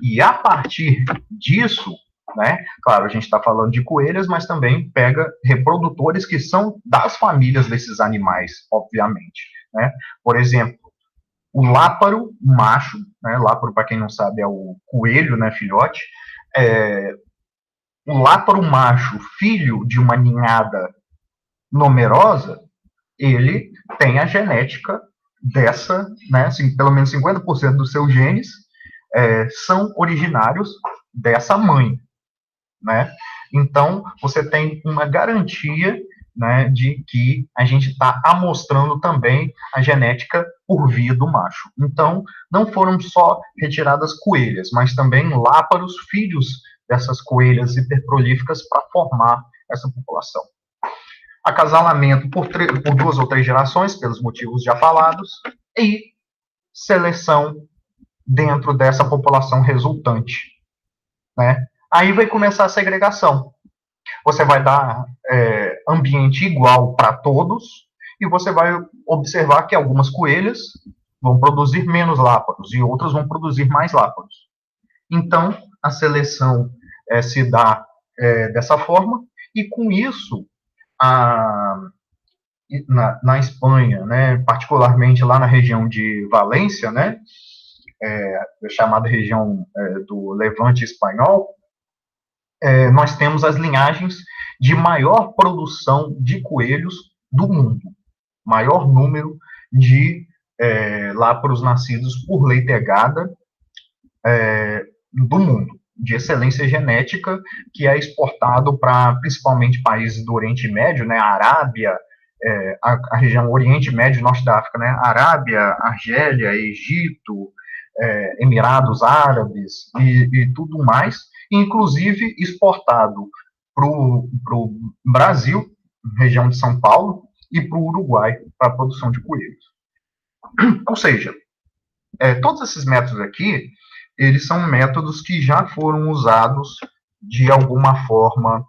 E a partir disso, né, claro, a gente está falando de coelhas, mas também pega reprodutores que são das famílias desses animais, obviamente. Né? Por exemplo, o láparo macho, né, láparo, para quem não sabe, é o coelho, né, filhote, o láparo macho, filho de uma ninhada numerosa, ele tem a genética dessa, né, assim, pelo menos 50% dos seus genes são originários dessa mãe, né? Então, você tem uma garantia, né, de que a gente está amostrando também a genética por via do macho. Então, não foram só retiradas coelhas, mas também láparos, filhos dessas coelhas hiperprolíficas para formar essa população. Acasalamento por 2 ou 3 gerações, pelos motivos já falados, e seleção dentro dessa população resultante, né? Aí vai começar a segregação. Você vai dar ambiente igual para todos, e você vai observar que algumas coelhas vão produzir menos láparos, e outras vão produzir mais láparos. Então, a seleção se dá dessa forma, e com isso, na Espanha, né, particularmente lá na região de Valência, né, chamada região do Levante espanhol, nós temos as linhagens de maior produção de coelhos do mundo, maior número de láparos nascidos por leitegada do mundo, de excelência genética, que é exportado para principalmente países do Oriente Médio, né, a Arábia, a região Oriente Médio e Norte da África, né, Arábia, Argélia, Egito, Emirados Árabes e tudo mais, inclusive exportado para o Brasil, região de São Paulo, e para o Uruguai, para a produção de coelhos. Ou seja, todos esses métodos aqui, eles são métodos que já foram usados de alguma forma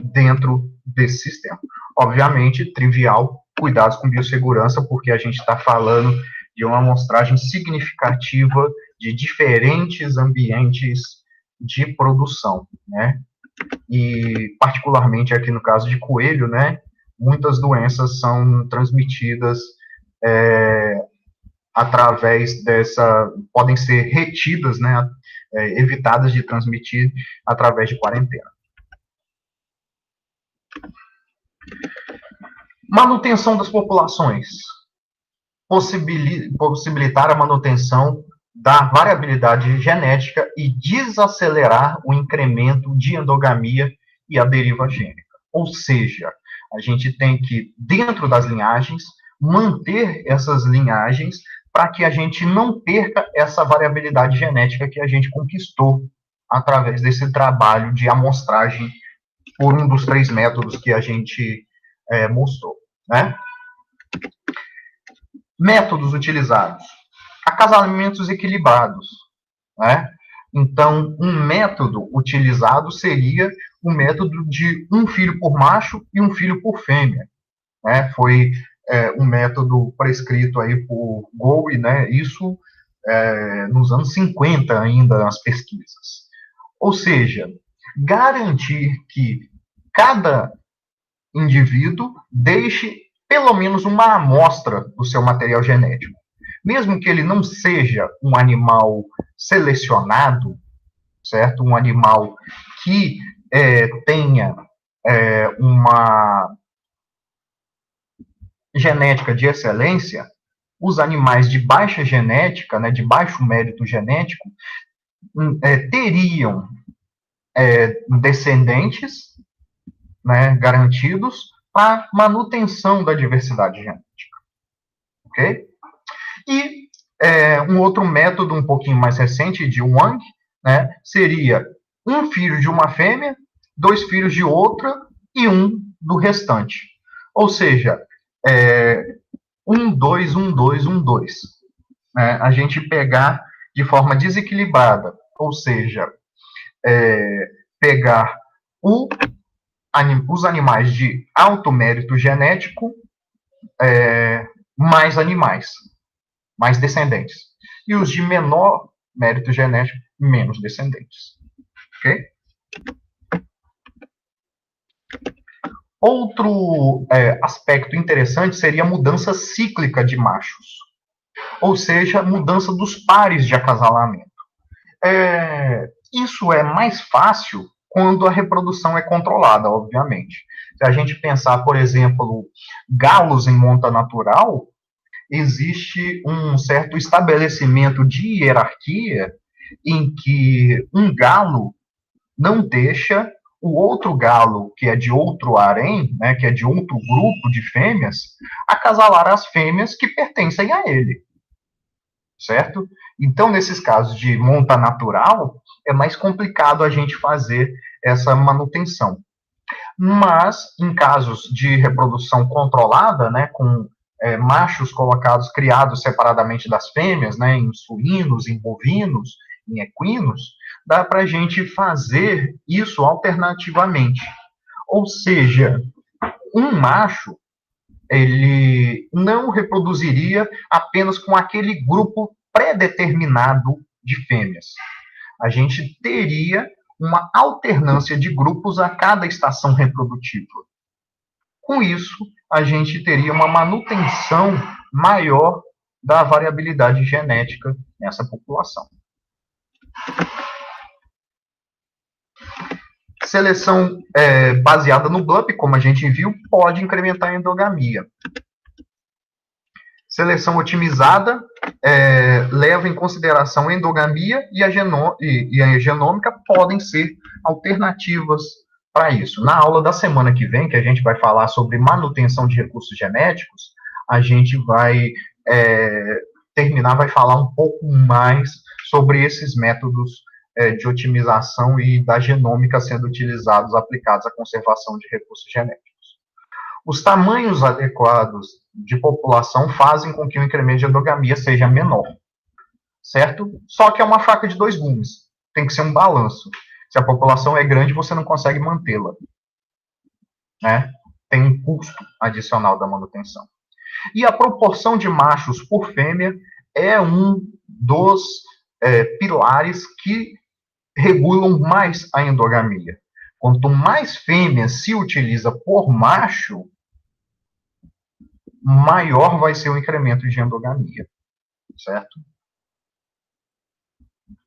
dentro desse sistema. Obviamente, trivial, cuidados com biossegurança, porque a gente está falando de uma amostragem significativa de diferentes ambientes de produção, né? E, particularmente aqui no caso de coelho, né, muitas doenças são transmitidas através podem ser retidas, né, evitadas de transmitir através de quarentena. Manutenção das populações. Possibilitar a manutenção da variabilidade genética e desacelerar o incremento de endogamia e a deriva gênica. Ou seja, a gente tem que, dentro das linhagens, manter essas linhagens para que a gente não perca essa variabilidade genética que a gente conquistou através desse trabalho de amostragem por um dos 3 métodos que a gente mostrou, né? Métodos utilizados. Acasalamentos equilibrados, né? Então, um método utilizado seria o método de um filho por macho e um filho por fêmea, né? Foi um método prescrito aí por Gowe, né? Isso nos anos 50 ainda nas pesquisas. Ou seja, garantir que cada indivíduo deixe pelo menos uma amostra do seu material genético. Mesmo que ele não seja um animal selecionado, certo? Um animal que tenha uma genética de excelência, os animais de baixa genética, né, de baixo mérito genético, teriam descendentes, né, garantidos para manutenção da diversidade genética. Ok? E um outro método um pouquinho mais recente, de Wang, né, seria um filho de uma fêmea, 2 filhos de outra e um do restante. Ou seja, 1, 2, 1, 2, 1, 2. Né, a gente pegar de forma desequilibrada, ou seja, pegar os animais de alto mérito genético, mais animais, mais descendentes. E os de menor mérito genético, menos descendentes. Ok? Outro aspecto interessante seria a mudança cíclica de machos. Ou seja, mudança dos pares de acasalamento. Isso é mais fácil quando a reprodução é controlada, obviamente. Se a gente pensar, por exemplo, galos em monta natural, existe um certo estabelecimento de hierarquia em que um galo não deixa o outro galo, que é de outro harém, né, que é de outro grupo de fêmeas, acasalar as fêmeas que pertencem a ele. certo? Então, nesses casos de monta natural, é mais complicado a gente fazer essa manutenção. Mas, em casos de reprodução controlada, né, com machos criados separadamente das fêmeas, né, em suínos, em bovinos, em equinos, dá para a gente fazer isso alternativamente. Ou seja, um macho, ele não reproduziria apenas com aquele grupo pré-determinado de fêmeas. A gente teria uma alternância de grupos a cada estação reprodutiva. Com isso, a gente teria uma manutenção maior da variabilidade genética nessa população. Seleção baseada no BLUP, como a gente viu, pode incrementar a endogamia. Seleção otimizada leva em consideração a endogamia e a genômica podem ser alternativas para isso. Na aula da semana que vem, que a gente vai falar sobre manutenção de recursos genéticos, a gente vai vai falar um pouco mais sobre esses métodos de otimização e da genômica sendo utilizados, aplicados à conservação de recursos genéticos. Os tamanhos adequados de população fazem com que o incremento de endogamia seja menor, certo? Só que é uma faca de dois gumes, tem que ser um balanço. Se a população é grande, você não consegue mantê-la, né? Tem um custo adicional da manutenção. E a proporção de machos por fêmea é um dos pilares que regulam mais a endogamia. Quanto mais fêmeas se utiliza por macho, maior vai ser o incremento de endogamia, certo?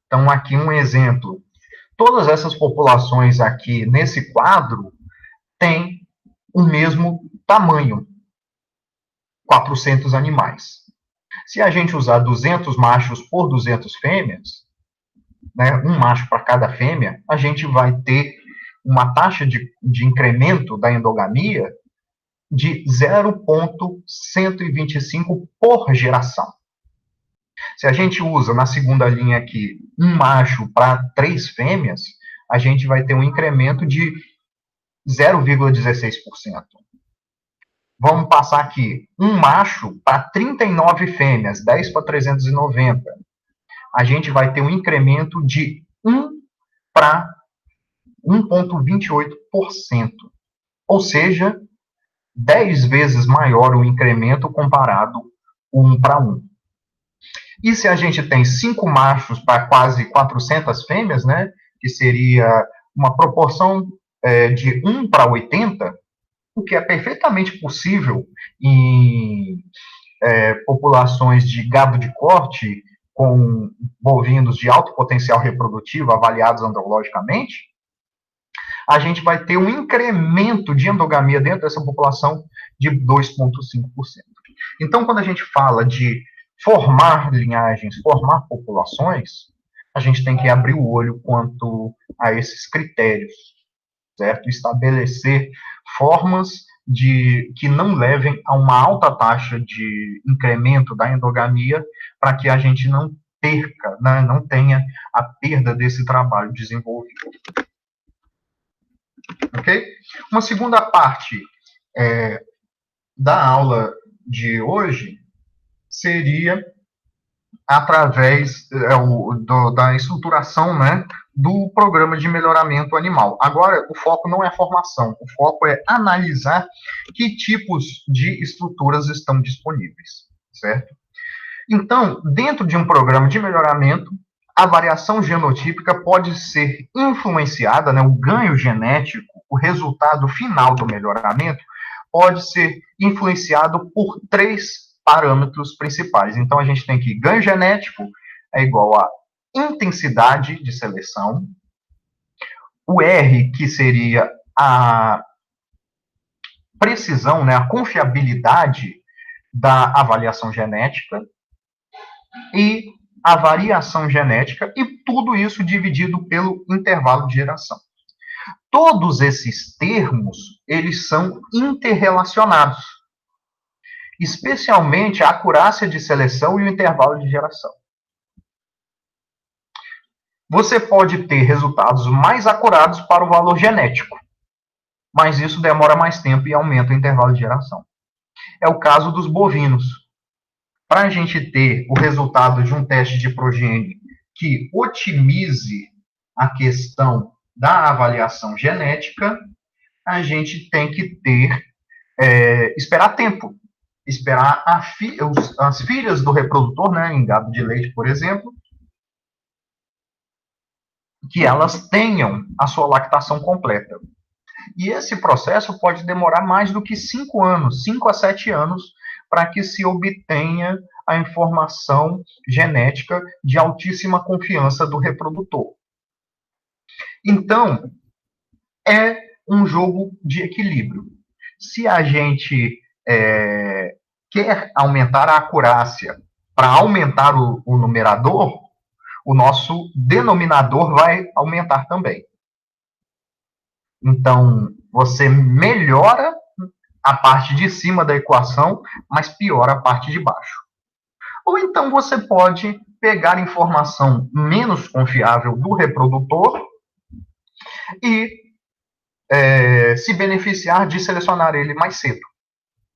Então, aqui um exemplo. Todas essas populações aqui nesse quadro têm o mesmo tamanho, 400 animais. Se a gente usar 200 machos por 200 fêmeas, né, um macho para cada fêmea, a gente vai ter uma taxa de incremento da endogamia de 0,125 por geração. Se a gente usa na segunda linha aqui um macho para 3 fêmeas, a gente vai ter um incremento de 0,16%. Vamos passar aqui um macho para 39 fêmeas, 10 para 390. A gente vai ter um incremento de 1 para 1,28%. Ou seja, 10 vezes maior o incremento comparado 1 para 1. E se a gente tem 5 machos para quase 400 fêmeas, né, que seria uma proporção de 1 para 80, o que é perfeitamente possível em populações de gado de corte com bovinos de alto potencial reprodutivo avaliados andrologicamente, a gente vai ter um incremento de endogamia dentro dessa população de 2,5%. Então, quando a gente fala de formar linhagens, formar populações, a gente tem que abrir o olho quanto a esses critérios, certo? Estabelecer formas que não levem a uma alta taxa de incremento da endogamia, para que a gente não perca, né, não tenha a perda desse trabalho desenvolvido. Ok? Uma segunda parte da aula de hoje seria através da estruturação, né, do programa de melhoramento animal. Agora, o foco não é a formação, o foco é analisar que tipos de estruturas estão disponíveis, certo? Então, dentro de um programa de melhoramento, a variação genotípica pode ser influenciada, né, o ganho genético, o resultado final do melhoramento, pode ser influenciado por 3 parâmetros principais. Então, a gente tem que ganho genético é igual a intensidade de seleção, o R, que seria a precisão, né, a confiabilidade da avaliação genética, e a variação genética, e tudo isso dividido pelo intervalo de geração. Todos esses termos, eles são interrelacionados, especialmente a acurácia de seleção e o intervalo de geração. Você pode ter resultados mais acurados para o valor genético, mas isso demora mais tempo e aumenta o intervalo de geração. É o caso dos bovinos. Para a gente ter o resultado de um teste de progênie que otimize a questão da avaliação genética, a gente tem que esperar tempo, esperar as filhas do reprodutor, né, em gado de leite, por exemplo, que elas tenham a sua lactação completa. E esse processo pode demorar mais do que 5 anos, 5 a 7 anos, para que se obtenha a informação genética de altíssima confiança do reprodutor. Então, é um jogo de equilíbrio. Se a gente quer aumentar a acurácia para aumentar o numerador, o nosso denominador vai aumentar também. Então, você melhora a parte de cima da equação, mas piora a parte de baixo. Ou então você pode pegar informação menos confiável do reprodutor e se beneficiar de selecionar ele mais cedo,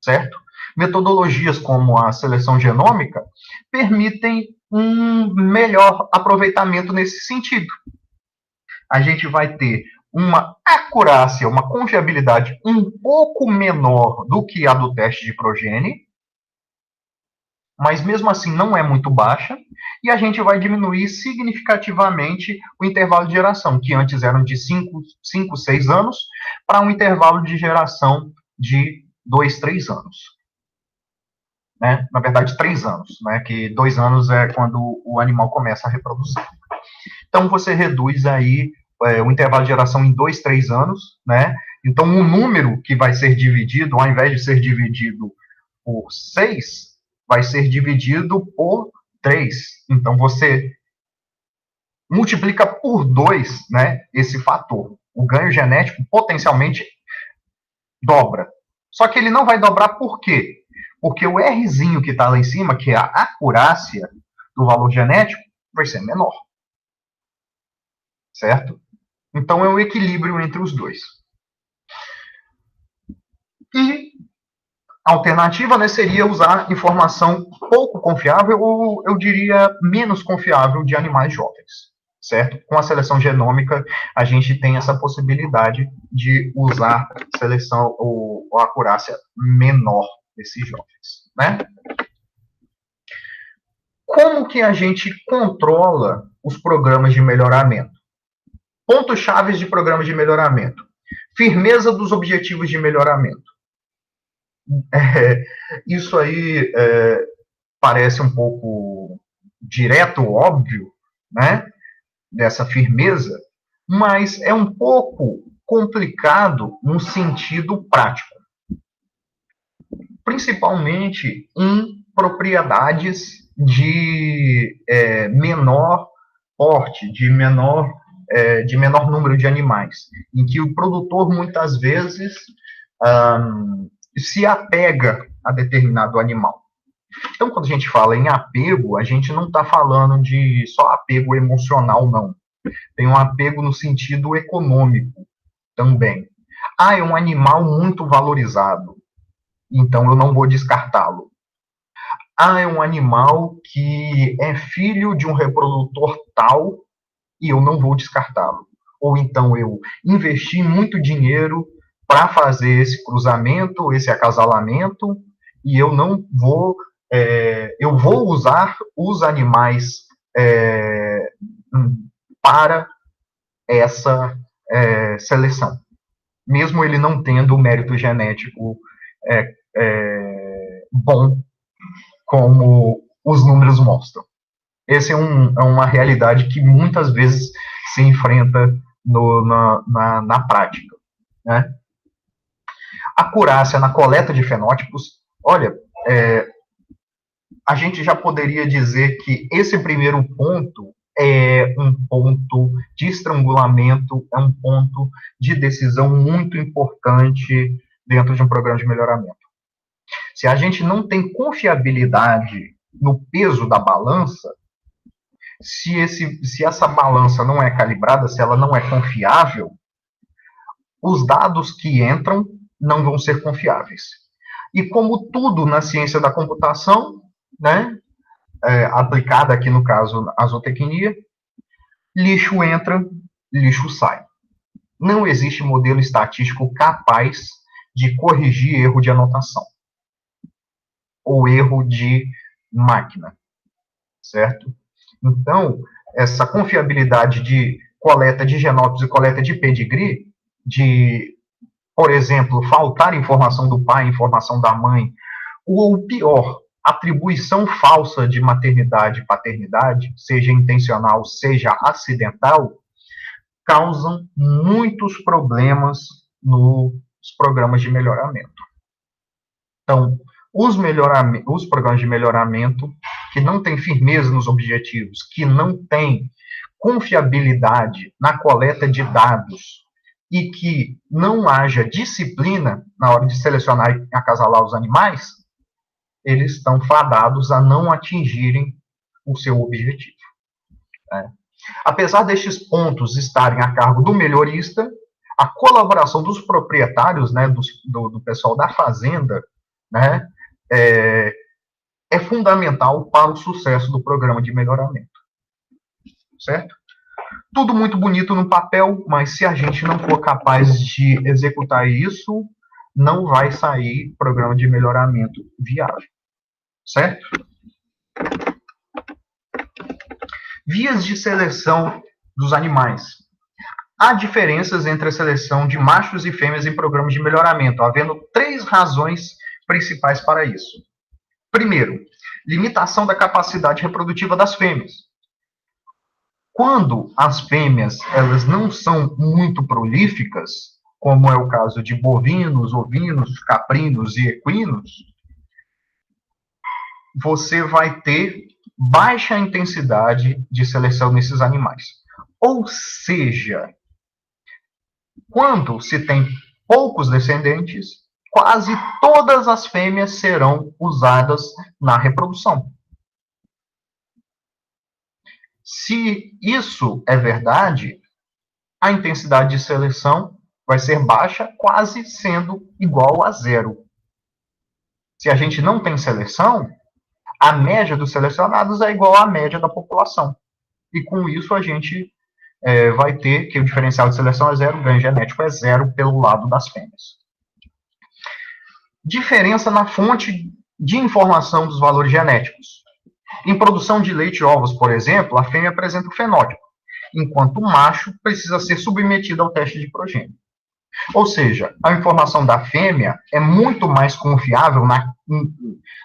certo? Metodologias como a seleção genômica permitem um melhor aproveitamento nesse sentido. A gente vai ter uma acurácia, uma confiabilidade um pouco menor do que a do teste de progênie, mas mesmo assim não é muito baixa, e a gente vai diminuir significativamente o intervalo de geração, que antes eram de 5, 6 anos, para um intervalo de geração de 2, 3 anos. Né? Na verdade, 3 anos, né? Que 2 anos é quando o animal começa a reproduzir. Então, você reduz aí o intervalo de geração em 2, 3 anos, né? Então, o número que vai ser dividido, ao invés de ser dividido por 6, vai ser dividido por 3. Então, você multiplica por 2, né, esse fator. O ganho genético potencialmente dobra. Só que ele não vai dobrar por quê? Porque o Rzinho que está lá em cima, que é a acurácia do valor genético, vai ser menor. Certo? Então, é um equilíbrio entre os dois. E a alternativa, né, seria usar informação pouco confiável, ou eu diria menos confiável, de animais jovens, certo? Com a seleção genômica, a gente tem essa possibilidade de usar seleção ou acurácia menor desses jovens, né? Como que a gente controla os programas de melhoramento? Pontos chaves de programas de melhoramento. Firmeza dos objetivos de melhoramento. Isso aí parece um pouco direto, óbvio, né? Dessa firmeza, mas é um pouco complicado no sentido prático. Principalmente em propriedades de menor porte, de menor número de animais, em que o produtor muitas vezes se apega a determinado animal. Então, quando a gente fala em apego, a gente não está falando de só apego emocional, não. Tem um apego no sentido econômico também. É um animal muito valorizado, então eu não vou descartá-lo. É um animal que é filho de um reprodutor tal e eu não vou descartá-lo. Ou então eu investi muito dinheiro para fazer esse cruzamento, esse acasalamento, e eu não vou, eu vou usar os animais para essa seleção, mesmo ele não tendo o mérito genético bom, como os números mostram. Essa é uma realidade que muitas vezes se enfrenta na prática. Né? Acurácia na coleta de fenótipos, olha, a gente já poderia dizer que esse primeiro ponto é um ponto de estrangulamento, é um ponto de decisão muito importante dentro de um programa de melhoramento. Se a gente não tem confiabilidade no peso da balança, Se essa balança não é calibrada, se ela não é confiável, os dados que entram não vão ser confiáveis. E como tudo na ciência da computação, né, aplicada aqui no caso a zootecnia, lixo entra, lixo sai. Não existe modelo estatístico capaz de corrigir erro de anotação ou erro de máquina, certo? Então, essa confiabilidade de coleta de genótipos e coleta de pedigree, de, por exemplo, faltar informação do pai, informação da mãe, ou pior, atribuição falsa de maternidade e paternidade, seja intencional, seja acidental, causam muitos problemas nos programas de melhoramento. Então, os programas de melhoramento que não têm firmeza nos objetivos, que não têm confiabilidade na coleta de dados e que não haja disciplina na hora de selecionar e acasalar os animais, eles estão fadados a não atingirem o seu objetivo. Né? Apesar destes pontos estarem a cargo do melhorista, a colaboração dos proprietários, né, do pessoal da fazenda, né, é fundamental para o sucesso do programa de melhoramento. Certo? Tudo muito bonito no papel, mas se a gente não for capaz de executar isso, não vai sair programa de melhoramento viável. Certo? Vias de seleção dos animais. Há diferenças entre a seleção de machos e fêmeas em programas de melhoramento, havendo 3 razões principais para isso. Primeiro, limitação da capacidade reprodutiva das fêmeas. Quando as fêmeas elas não são muito prolíficas, como é o caso de bovinos, ovinos, caprinos e equinos, você vai ter baixa intensidade de seleção nesses animais. Ou seja, quando se tem poucos descendentes, quase todas as fêmeas serão usadas na reprodução. Se isso é verdade, a intensidade de seleção vai ser baixa, quase sendo igual a 0. Se a gente não tem seleção, a média dos selecionados é igual à média da população. E com isso a gente vai ter que o diferencial de seleção é 0, o ganho genético é 0 pelo lado das fêmeas. Diferença na fonte de informação dos valores genéticos. Em produção de leite e ovos, por exemplo, a fêmea apresenta o fenótipo, enquanto o macho precisa ser submetido ao teste de progênio. Ou seja, a informação da fêmea é muito mais confiável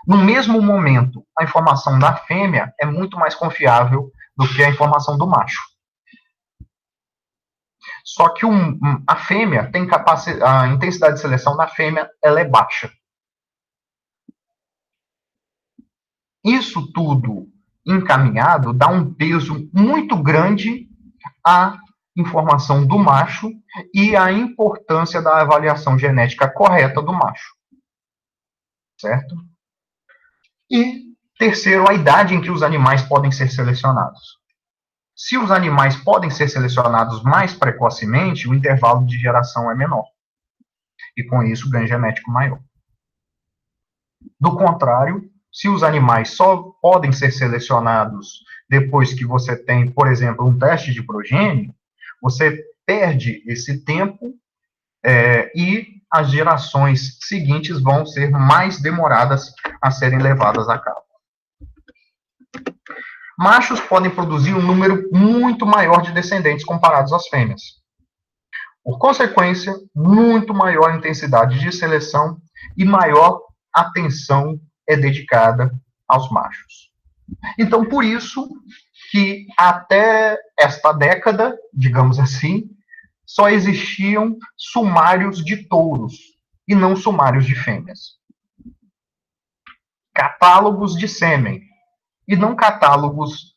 no mesmo momento. A informação da fêmea é muito mais confiável do que a informação do macho. Só que a fêmea tem a intensidade de seleção da fêmea ela é baixa. Isso tudo encaminhado dá um peso muito grande à informação do macho e à importância da avaliação genética correta do macho. Certo? E, terceiro, a idade em que os animais podem ser selecionados. Se os animais podem ser selecionados mais precocemente, o intervalo de geração é menor. E, com isso, o ganho genético maior. Do contrário, se os animais só podem ser selecionados depois que você tem, por exemplo, um teste de progênio, você perde esse tempo e as gerações seguintes vão ser mais demoradas a serem levadas a cabo. Machos podem produzir um número muito maior de descendentes comparados às fêmeas. Por consequência, muito maior intensidade de seleção e maior atenção é dedicada aos machos. Então, por isso que até esta década, digamos assim, só existiam sumários de touros e não sumários de fêmeas. Catálogos de sêmen e não catálogos,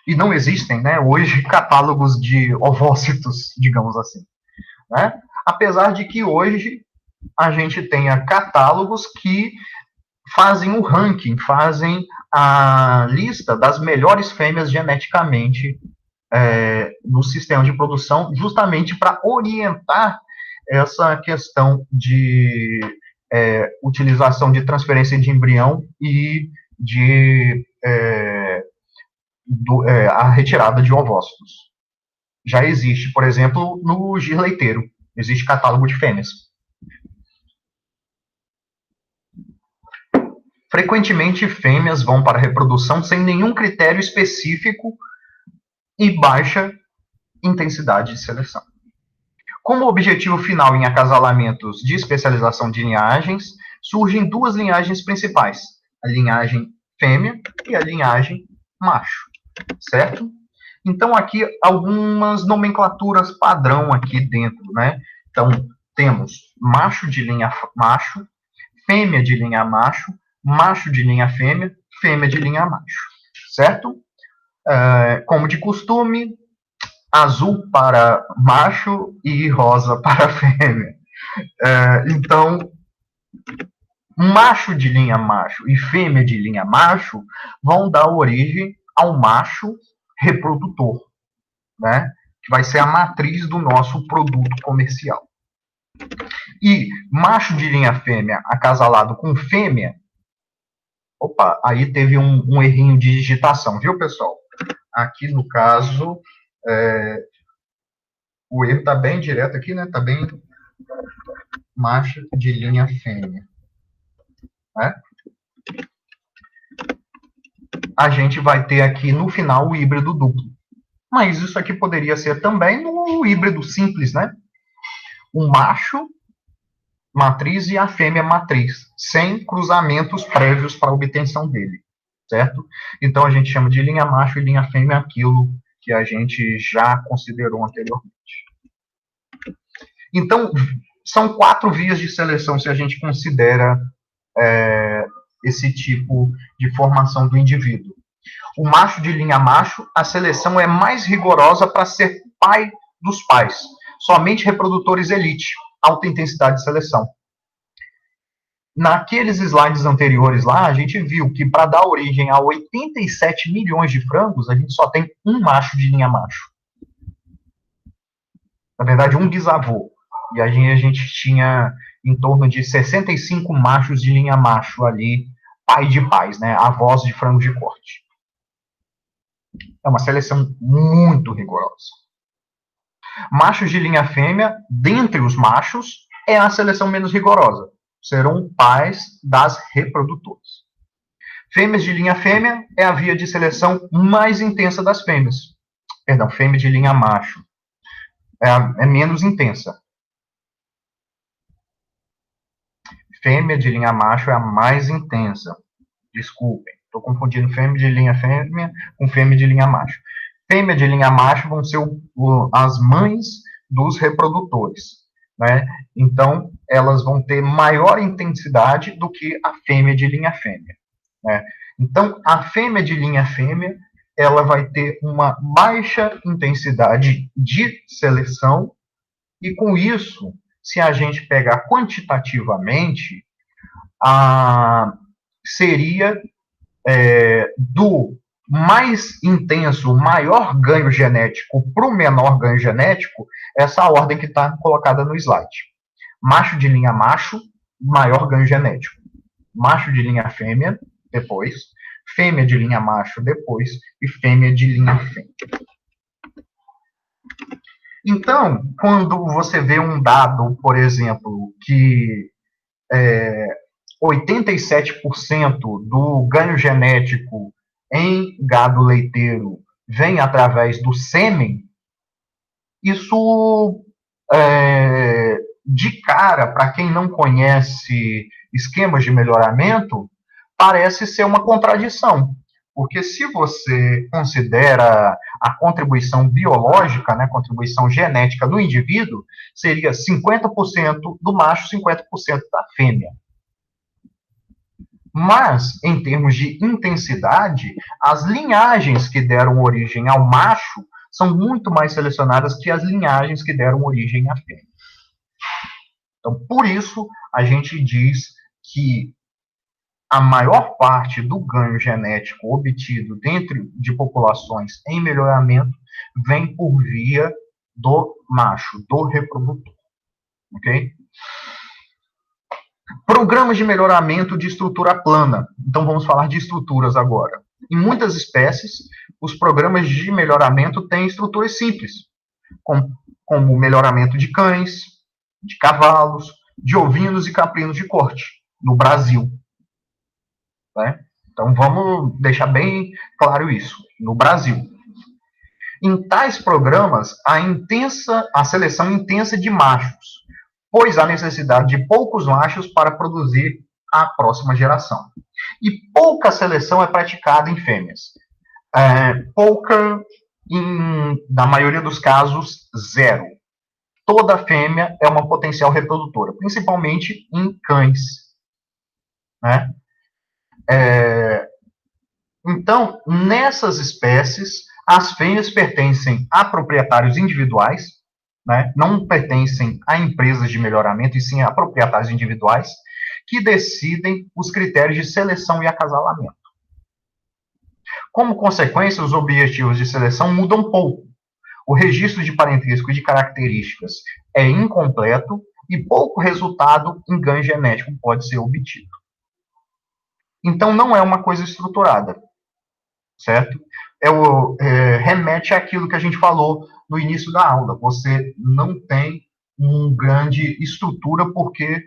e não existem, né, hoje, catálogos de ovócitos, digamos assim. Né? Apesar de que hoje a gente tenha catálogos que fazem o ranking, fazem a lista das melhores fêmeas geneticamente no sistema de produção, justamente para orientar essa questão de utilização de transferência de embrião e de a retirada de ovócitos. Já existe, por exemplo, no gir leiteiro, existe catálogo de fêmeas. Frequentemente, fêmeas vão para a reprodução sem nenhum critério específico e baixa intensidade de seleção. Como objetivo final em acasalamentos de especialização de linhagens, surgem duas linhagens principais, a linhagem fêmea e a linhagem macho, certo? Então, aqui, algumas nomenclaturas padrão aqui dentro, né? Então, temos macho de linha macho, fêmea de linha macho, macho de linha fêmea, fêmea de linha macho, certo? Como de costume, azul para macho e rosa para fêmea. Então, macho de linha macho e fêmea de linha macho vão dar origem ao macho reprodutor, né? Que vai ser a matriz do nosso produto comercial. E macho de linha fêmea acasalado com fêmea, opa, aí teve um errinho de digitação, viu, pessoal? Aqui, no caso, o erro está bem direto aqui, né? Está bem macho de linha fêmea. Né? A gente vai ter aqui no final o híbrido duplo. Mas isso aqui poderia ser também no híbrido simples, né? O macho matriz e a fêmea matriz, sem cruzamentos prévios para a obtenção dele, certo? Então a gente chama de linha macho e linha fêmea aquilo que a gente já considerou anteriormente. Então, são 4 vias de seleção se a gente considera esse tipo de formação do indivíduo. O macho de linha macho, a seleção é mais rigorosa para ser pai dos pais. Somente reprodutores elite, alta intensidade de seleção. Naqueles slides anteriores lá, a gente viu que para dar origem a 87 milhões de frangos, a gente só tem um macho de linha macho. Na verdade, um bisavô. E a gente tinha em torno de 65 machos de linha macho ali, pai de pais, né? Avós de frango de corte. É uma seleção muito rigorosa. Machos de linha fêmea, dentre os machos, é a seleção menos rigorosa. Serão pais das reprodutoras. Fêmeas de linha fêmea é a via de seleção mais intensa das fêmeas. Perdão, fêmea de linha macho. É menos intensa. Fêmea de linha macho é a mais intensa. Desculpem, estou confundindo fêmea de linha fêmea com fêmea de linha macho. Fêmea de linha macho vão ser as mães dos reprodutores, né? Então, elas vão ter maior intensidade do que a fêmea de linha fêmea, né? Então, a fêmea de linha fêmea, ela vai ter uma baixa intensidade de seleção e, com isso, se a gente pegar quantitativamente, seria do mais intenso, maior ganho genético para o menor ganho genético, essa ordem que está colocada no slide. Macho de linha macho, maior ganho genético. Macho de linha fêmea, depois. Fêmea de linha macho, depois. E fêmea de linha fêmea. Então, quando você vê um dado, por exemplo, que 87% do ganho genético em gado leiteiro vem através do sêmen, isso, de cara, para quem não conhece esquemas de melhoramento, parece ser uma contradição. Porque se você considera a contribuição biológica, né, contribuição genética do indivíduo, seria 50% do macho, 50% da fêmea. Mas, em termos de intensidade, as linhagens que deram origem ao macho são muito mais selecionadas que as linhagens que deram origem à fêmea. Então, por isso, a gente diz que a maior parte do ganho genético obtido dentro de populações em melhoramento vem por via do macho, do reprodutor, ok? Programas de melhoramento de estrutura plana. Então, vamos falar de estruturas agora. Em muitas espécies, os programas de melhoramento têm estruturas simples, como o melhoramento de cães, de cavalos, de ovinos e caprinos de corte, no Brasil. Né? Então, vamos deixar bem claro isso, no Brasil. Em tais programas, a seleção intensa de machos, pois há necessidade de poucos machos para produzir a próxima geração. E pouca seleção é praticada em fêmeas. Pouca, na maioria dos casos, zero. Toda fêmea é uma potencial reprodutora, principalmente em cães. Né? Então, nessas espécies, as fêmeas pertencem a proprietários individuais, né? Não pertencem a empresas de melhoramento, e sim a proprietários individuais, que decidem os critérios de seleção e acasalamento. Como consequência, os objetivos de seleção mudam pouco. O registro de parentesco e de características é incompleto e pouco resultado em ganho genético pode ser obtido. Então, não é uma coisa estruturada, certo? Remete àquilo que a gente falou no início da aula. Você não tem uma grande estrutura porque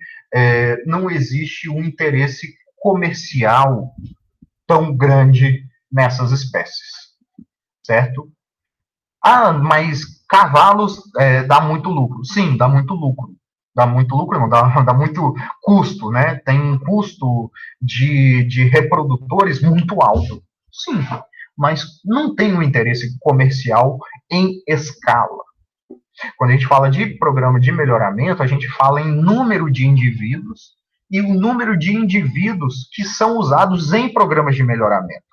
não existe um interesse comercial tão grande nessas espécies, certo? Ah, mas cavalos dá muito lucro. Sim, dá muito lucro. Dá muito lucro, não, dá muito custo, né? Tem um custo de reprodutores muito alto. Sim, mas não tem um interesse comercial em escala. Quando a gente fala de programa de melhoramento, a gente fala em número de indivíduos e o número de indivíduos que são usados em programas de melhoramento.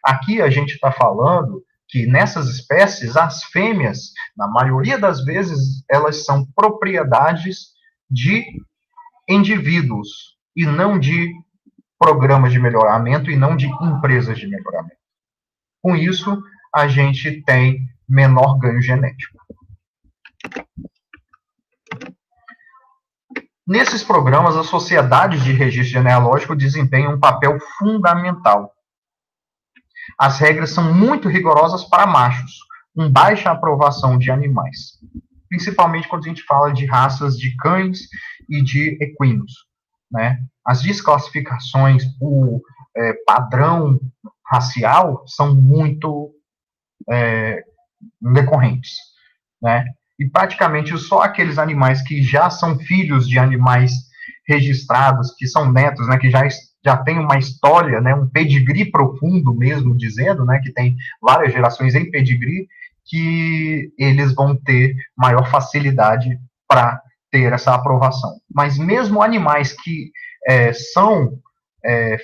Aqui a gente está falando que nessas espécies, as fêmeas, na maioria das vezes, elas são propriedades de indivíduos e não de programas de melhoramento e não de empresas de melhoramento. Com isso, a gente tem menor ganho genético. Nesses programas, as sociedades de registro genealógico desempenham um papel fundamental. As regras são muito rigorosas para machos, com baixa aprovação de animais, principalmente quando a gente fala de raças de cães e de equinos. Né? As desclassificações por padrão racial são muito decorrentes. Né? E praticamente só aqueles animais que já são filhos de animais registrados, que são netos, né, que já tem uma história, né, um pedigree profundo mesmo, dizendo, né, que tem várias gerações em pedigree, que eles vão ter maior facilidade para ter essa aprovação. Mas mesmo animais que são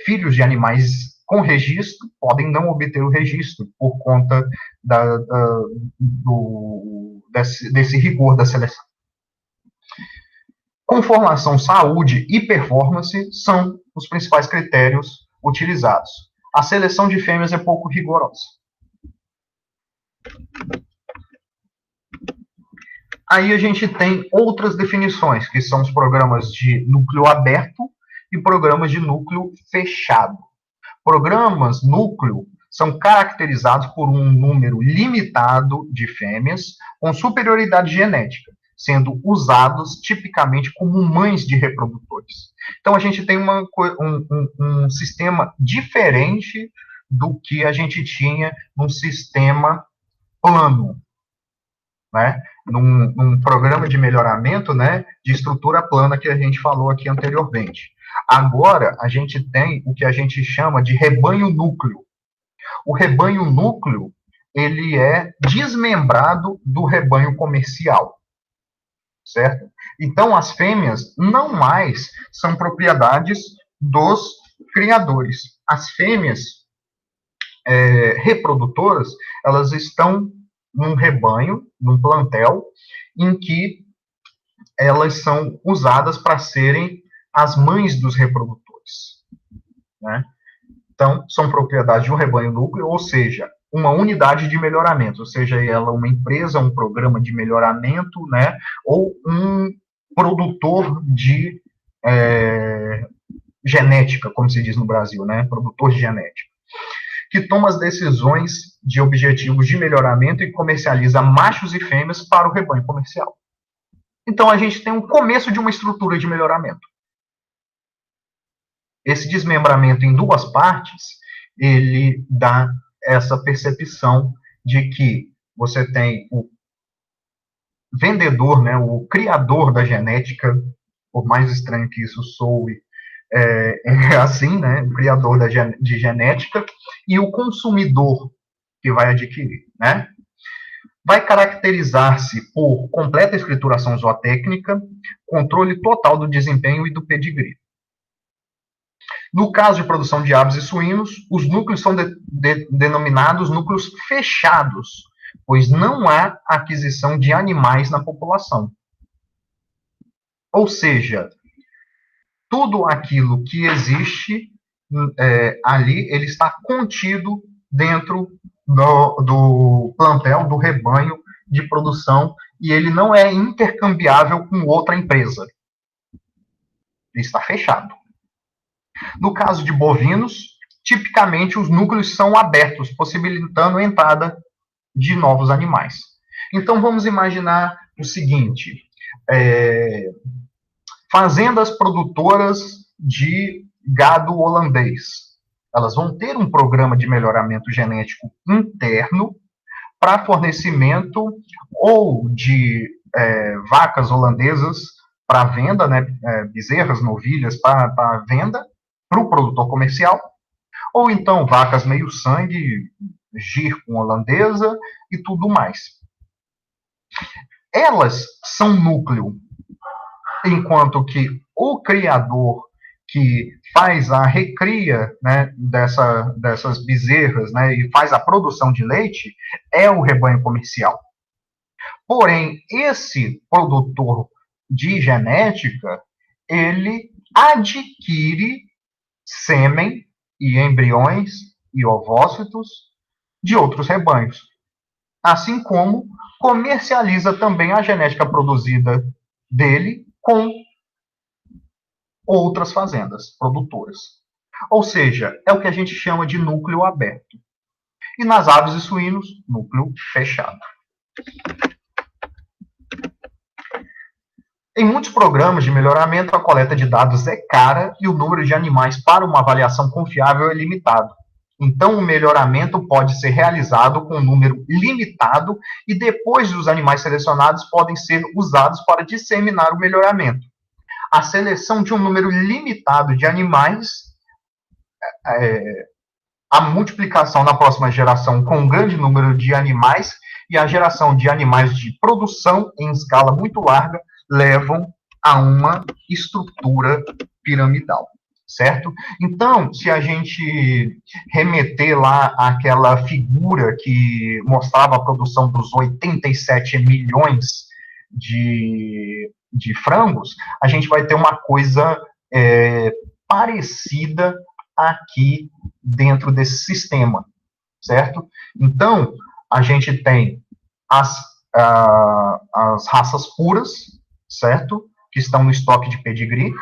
filhos de animais com registro, podem não obter o registro por conta desse rigor da seleção. Conformação, saúde e performance são os principais critérios utilizados. A seleção de fêmeas é pouco rigorosa. Aí a gente tem outras definições, que são os programas de núcleo aberto e programas de núcleo fechado. Programas núcleo são caracterizados por um número limitado de fêmeas com superioridade genética, sendo usados tipicamente como mães de reprodutores. Então, a gente tem um sistema diferente do que a gente tinha num sistema plano, né? Num programa de melhoramento, né, de estrutura plana que a gente falou aqui anteriormente. Agora, a gente tem o que a gente chama de rebanho núcleo. O rebanho núcleo, ele é desmembrado do rebanho comercial, certo? Então, as fêmeas não mais são propriedades dos criadores. As fêmeas reprodutoras, elas estão num rebanho, num plantel, em que elas são usadas para serem as mães dos reprodutores. né? Então, são propriedades de um rebanho núcleo, ou seja, uma unidade de melhoramento, seja ela uma empresa, um programa de melhoramento, né, ou um produtor de genética, como se diz no Brasil, né, produtor de genética, que toma as decisões de objetivos de melhoramento e comercializa machos e fêmeas para o rebanho comercial. Então, a gente tem um começo de uma estrutura de melhoramento. Esse desmembramento em duas partes, ele dá essa percepção de que você tem o vendedor, né, o criador da genética, por mais estranho que isso soe, é assim, né, o criador de genética, e o consumidor que vai adquirir, né? Vai caracterizar-se por completa escrituração zootécnica, controle total do desempenho e do pedigree. No caso de produção de aves e suínos, os núcleos são denominados núcleos fechados, pois não há aquisição de animais na população. Ou seja, tudo aquilo que existe ali, ele está contido dentro do plantel, do rebanho de produção, e ele não é intercambiável com outra empresa. Ele está fechado. No caso de bovinos, tipicamente os núcleos são abertos, possibilitando a entrada de novos animais. Então vamos imaginar o seguinte: fazendas produtoras de gado holandês. Elas vão ter um programa de melhoramento genético interno para fornecimento ou de vacas holandesas para venda, né, bezerras, novilhas para venda, para o produtor comercial, ou então vacas meio-sangue, gir com holandesa e tudo mais. Elas são núcleo, enquanto que o criador que faz a recria, né, dessas bezerras, né, e faz a produção de leite é o rebanho comercial. Porém, esse produtor de genética, ele adquire sêmen e embriões e ovócitos de outros rebanhos, assim como comercializa também a genética produzida dele com outras fazendas produtoras. Ou seja, é o que a gente chama de núcleo aberto. E nas aves e suínos, núcleo fechado. Em muitos programas de melhoramento, a coleta de dados é cara e o número de animais para uma avaliação confiável é limitado. Então, o melhoramento pode ser realizado com um número limitado e depois os animais selecionados podem ser usados para disseminar o melhoramento. A seleção de um número limitado de animais, a multiplicação na próxima geração com um grande número de animais e a geração de animais de produção em escala muito larga levam a uma estrutura piramidal, certo? Então, se a gente remeter lá àquela figura que mostrava a produção dos 87 milhões de frangos, a gente vai ter uma coisa parecida aqui dentro desse sistema, certo? Então, a gente tem as raças puras, certo? Que estão no estoque de pedigree.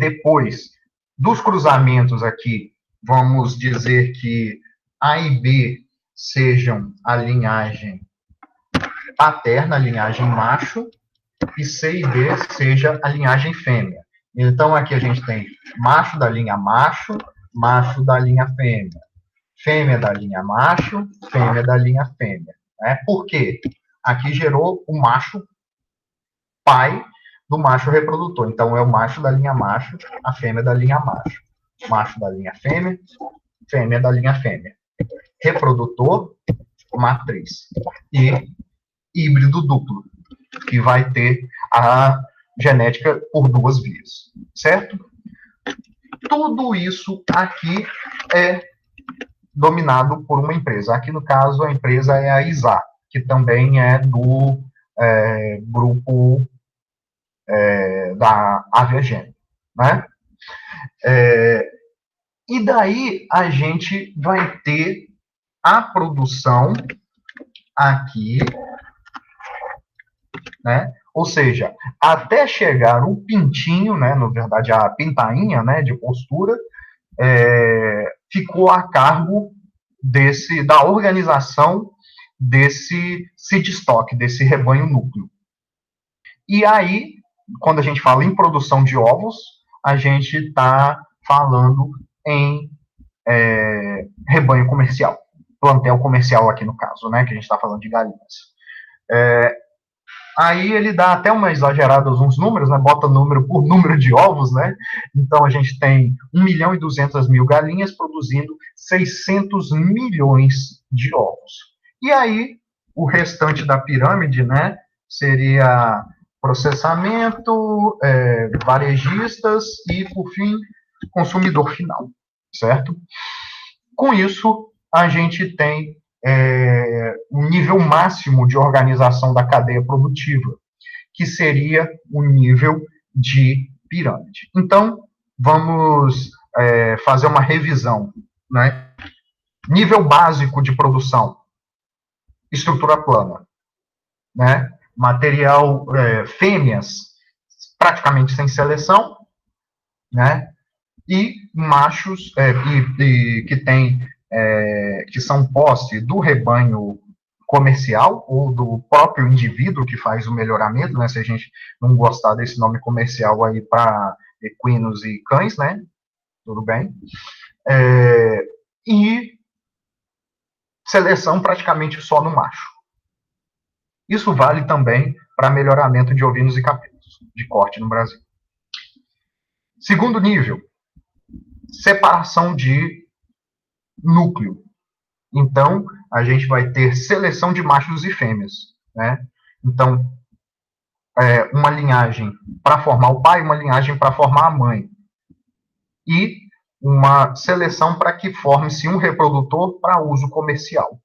Depois dos cruzamentos aqui, vamos dizer que A e B sejam a linhagem paterna, a linhagem macho, e C e D seja a linhagem fêmea. Então, aqui a gente tem macho da linha macho, macho da linha fêmea, fêmea da linha macho, fêmea da linha fêmea. Né? Por quê? Aqui gerou o macho pai do macho reprodutor. Então, é o macho da linha macho, a fêmea da linha macho. Macho da linha fêmea, fêmea da linha fêmea. Reprodutor, matriz. E híbrido duplo, que vai ter a genética por duas vias, certo? Tudo isso aqui é dominado por uma empresa. Aqui, no caso, a empresa é a ISA, que também é do grupo da Aviagem, né? E daí a gente vai ter a produção aqui, né? Ou seja, até chegar o pintinho, né? Na verdade, a pintainha, né? De postura, ficou a cargo da organização desse seed stock, desse rebanho núcleo. E aí, quando a gente fala em produção de ovos, a gente está falando em rebanho comercial, plantel comercial aqui no caso, né, que a gente está falando de galinhas. Aí ele dá até uma exagerada uns números, né, bota número por número de ovos, né, então a gente tem 1.200.000 galinhas produzindo 600 milhões de ovos. E aí, o restante da pirâmide, né, seria processamento, varejistas e, por fim, consumidor final, certo? Com isso, a gente tem um nível máximo de organização da cadeia produtiva, que seria o nível de pirâmide. Então, vamos fazer uma revisão, né? Nível básico de produção, estrutura plana, né? Material fêmeas, praticamente sem seleção, né? E machos que são posse do rebanho comercial ou do próprio indivíduo que faz o melhoramento, né? Se a gente não gostar desse nome comercial aí para equinos e cães, né? Tudo bem. E seleção praticamente só no macho. Isso vale também para melhoramento de ovinos e caprinos de corte no Brasil. Segundo nível, separação de núcleo. Então, a gente vai ter seleção de machos e fêmeas, né? Então, uma linhagem para formar o pai, uma linhagem para formar a mãe. E uma seleção para que forme-se um reprodutor para uso comercial.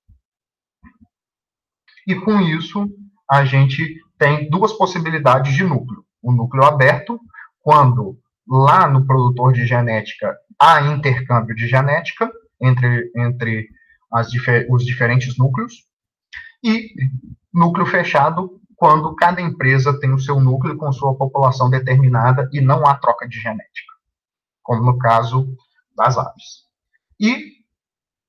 E com isso, a gente tem duas possibilidades de núcleo. O núcleo aberto, quando lá no produtor de genética há intercâmbio de genética entre os diferentes núcleos, e núcleo fechado, quando cada empresa tem o seu núcleo com sua população determinada e não há troca de genética, como no caso das aves. E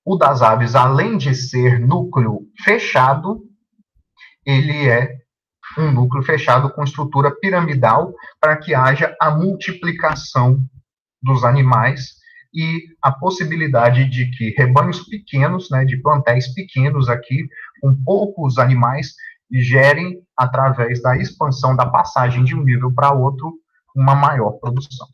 o das aves, além de ser núcleo fechado, ele é um núcleo fechado com estrutura piramidal para que haja a multiplicação dos animais e a possibilidade de que rebanhos pequenos, né, de plantéis pequenos aqui, com poucos animais, gerem, através da expansão da passagem de um nível para outro, uma maior produção.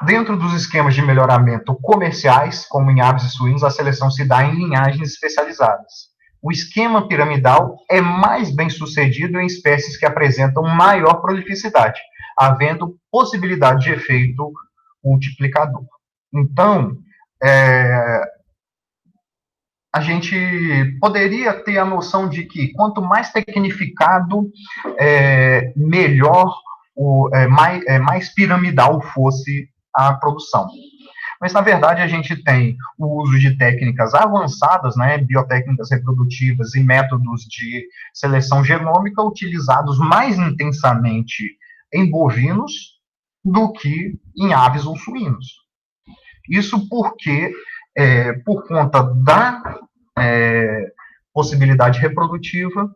Dentro dos esquemas de melhoramento comerciais, como em aves e suínos, a seleção se dá em linhagens especializadas. O esquema piramidal é mais bem sucedido em espécies que apresentam maior prolificidade, havendo possibilidade de efeito multiplicador. Então, a gente poderia ter a noção de que quanto mais tecnificado, melhor, mais piramidal fosse a produção. Mas, na verdade, a gente tem o uso de técnicas avançadas, né, biotécnicas reprodutivas e métodos de seleção genômica utilizados mais intensamente em bovinos do que em aves ou suínos. Isso porque, por conta da possibilidade reprodutiva,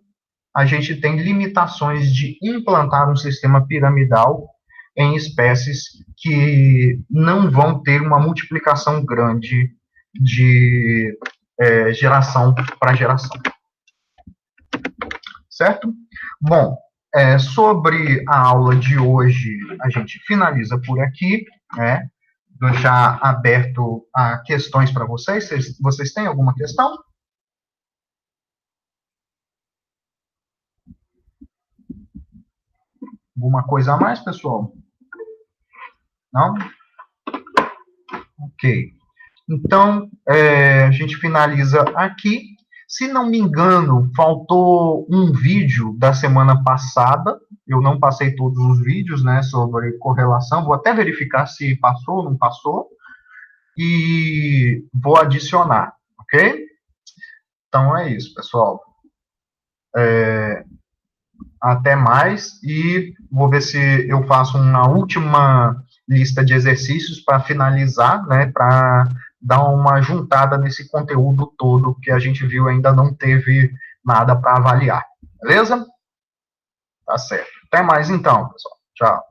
a gente tem limitações de implantar um sistema piramidal em espécies que não vão ter uma multiplicação grande de geração para geração. Certo? Bom, sobre a aula de hoje, a gente finaliza por aqui, né? Deixar aberto a questões para vocês. Vocês têm alguma questão? Alguma coisa a mais, pessoal? Não? Ok. Então, a gente finaliza aqui. Se não me engano, faltou um vídeo da semana passada. Eu não passei todos os vídeos, né, sobre correlação. Vou até verificar se passou ou não passou. E vou adicionar, ok? Então é isso, pessoal. Até mais. E vou ver se eu faço uma última lista de exercícios para finalizar, né, para dar uma juntada nesse conteúdo todo que a gente viu, ainda não teve nada para avaliar. Beleza? Tá certo. Até mais então, pessoal. Tchau.